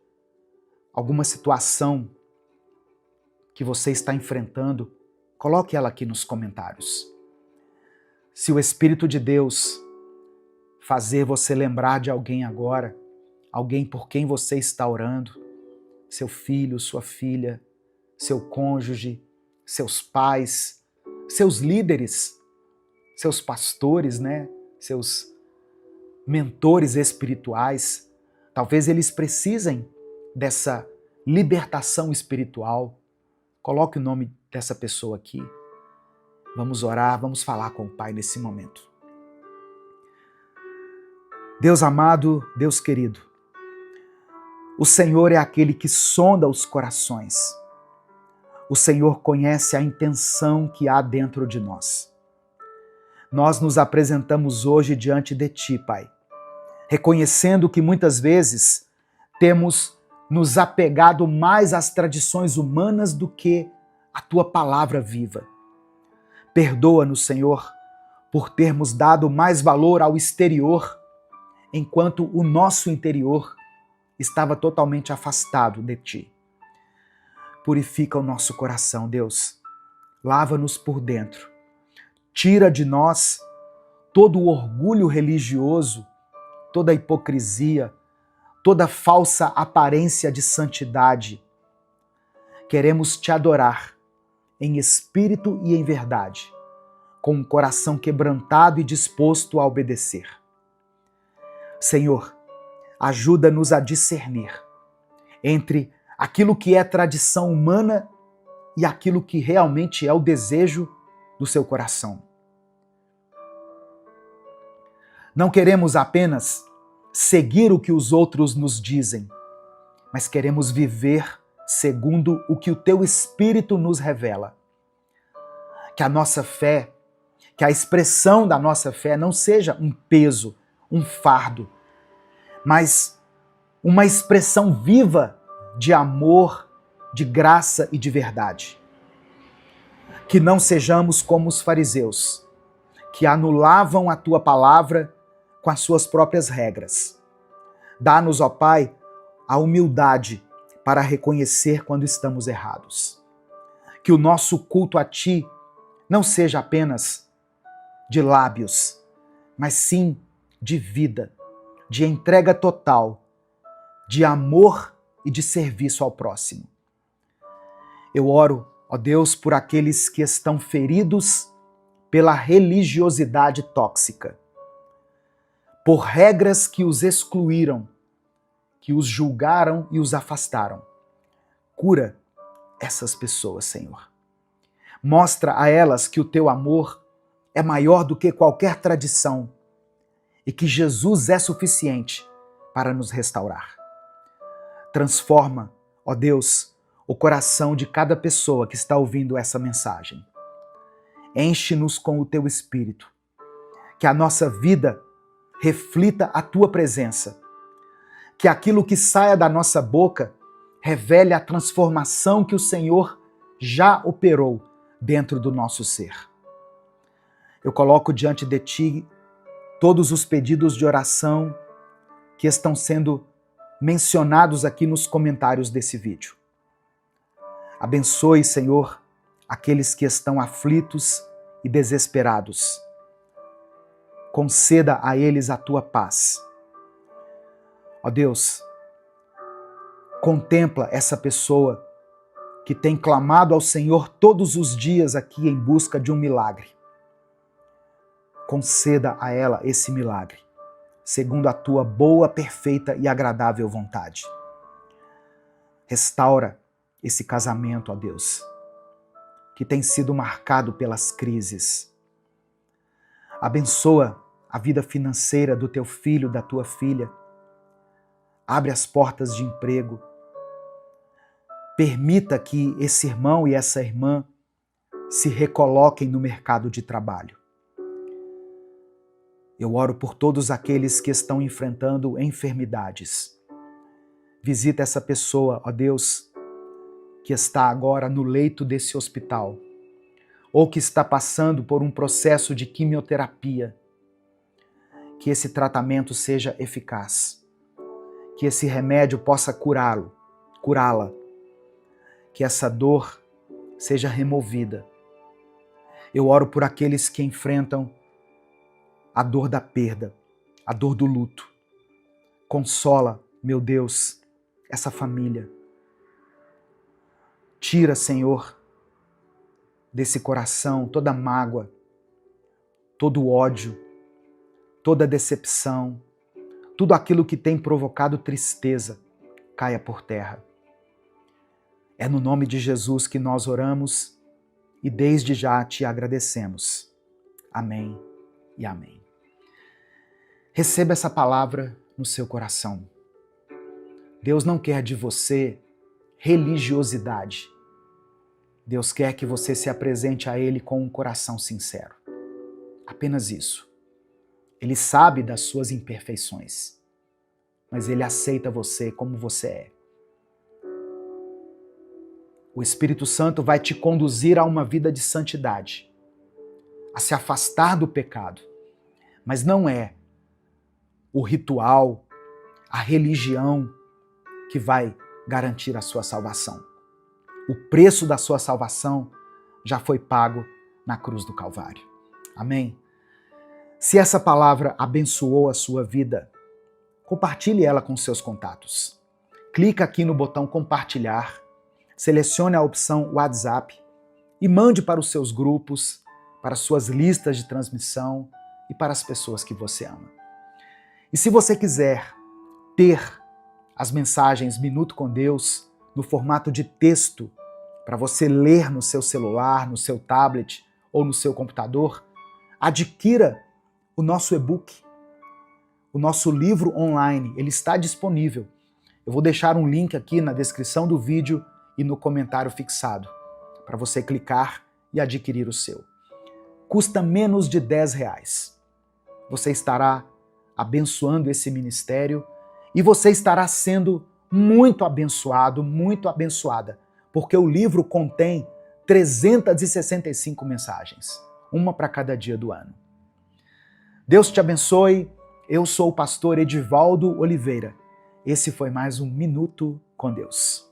alguma situação que você está enfrentando, coloque ela aqui nos comentários. Se o Espírito de Deus fazer você lembrar de alguém agora, alguém por quem você está orando, seu filho, sua filha, seu cônjuge, seus pais, seus líderes, seus pastores, seus mentores espirituais, talvez eles precisem dessa libertação espiritual. Coloque o nome dessa pessoa aqui. Vamos orar, vamos falar com o Pai nesse momento. Deus amado, Deus querido, o Senhor é aquele que sonda os corações. O Senhor conhece a intenção que há dentro de nós. Nós nos apresentamos hoje diante de Ti, Pai, reconhecendo que muitas vezes temos nos apegado mais às tradições humanas do que à Tua palavra viva. Perdoa-nos, Senhor, por termos dado mais valor ao exterior, enquanto o nosso interior estava totalmente afastado de Ti. Purifica o nosso coração, Deus. Lava-nos por dentro. Tira de nós todo o orgulho religioso, toda a hipocrisia, toda falsa aparência de santidade. Queremos Te adorar em espírito e em verdade, com um coração quebrantado e disposto a obedecer. Senhor, ajuda-nos a discernir entre aquilo que é tradição humana e aquilo que realmente é o desejo do seu coração. Não queremos apenas seguir o que os outros nos dizem, mas queremos viver segundo o que o Teu Espírito nos revela. Que a nossa fé, que a expressão da nossa fé não seja um peso, um fardo, mas uma expressão viva de amor, de graça e de verdade. Que não sejamos como os fariseus, que anulavam a Tua palavra com as suas próprias regras. Dá-nos, ó Pai, a humildade para reconhecer quando estamos errados. Que o nosso culto a Ti não seja apenas de lábios, mas sim de vida, de entrega total, de amor e de serviço ao próximo. Eu oro, ó Deus, por aqueles que estão feridos pela religiosidade tóxica, por regras que os excluíram, que os julgaram e os afastaram. Cura essas pessoas, Senhor. Mostra a elas que o Teu amor é maior do que qualquer tradição e que Jesus é suficiente para nos restaurar. Transforma, ó Deus, o coração de cada pessoa que está ouvindo essa mensagem. Enche-nos com o Teu Espírito, que a nossa vida reflita a Tua presença, que aquilo que saia da nossa boca revele a transformação que o Senhor já operou dentro do nosso ser. Eu coloco diante de Ti todos os pedidos de oração que estão sendo mencionados aqui nos comentários desse vídeo. Abençoe, Senhor, aqueles que estão aflitos e desesperados. Conceda a eles a Tua paz. Ó Deus, contempla essa pessoa que tem clamado ao Senhor todos os dias aqui em busca de um milagre. Conceda a ela esse milagre, segundo a Tua boa, perfeita e agradável vontade. Restaura esse casamento, ó Deus, que tem sido marcado pelas crises. Abençoa a vida financeira do Teu filho, da Tua filha. Abre as portas de emprego. Permita que esse irmão e essa irmã se recoloquem no mercado de trabalho. Eu oro por todos aqueles que estão enfrentando enfermidades. Visita essa pessoa, ó Deus, que está agora no leito desse hospital, ou que está passando por um processo de quimioterapia. Que esse tratamento seja eficaz, que esse remédio possa curá-la, que essa dor seja removida. Eu oro por aqueles que enfrentam a dor da perda, a dor do luto. Consola, meu Deus, essa família. Tira, Senhor, desse coração toda mágoa, todo ódio, toda decepção, tudo aquilo que tem provocado tristeza, caia por terra. É no nome de Jesus que nós oramos e desde já te agradecemos. Amém e amém. Receba essa palavra no seu coração. Deus não quer de você religiosidade. Deus quer que você se apresente a Ele com um coração sincero. Apenas isso. Ele sabe das suas imperfeições, mas Ele aceita você como você é. O Espírito Santo vai te conduzir a uma vida de santidade, a se afastar do pecado, mas não é o ritual, a religião que vai garantir a sua salvação. O preço da sua salvação já foi pago na cruz do Calvário. Amém? Se essa palavra abençoou a sua vida, compartilhe ela com seus contatos. Clica aqui no botão compartilhar, selecione a opção WhatsApp e mande para os seus grupos, para as suas listas de transmissão e para as pessoas que você ama. E se você quiser ter as mensagens Minuto com Deus no formato de texto, para você ler no seu celular, no seu tablet ou no seu computador, adquira o nosso e-book, o nosso livro online. Ele está disponível. Eu vou deixar um link aqui na descrição do vídeo e no comentário fixado, para você clicar e adquirir o seu. Custa menos de R$10. Você estará abençoando esse ministério e você estará sendo muito abençoado, muito abençoada, porque o livro contém 365 mensagens, uma para cada dia do ano. Deus te abençoe. Eu sou o pastor Edivaldo Oliveira. Esse foi mais um Minuto com Deus.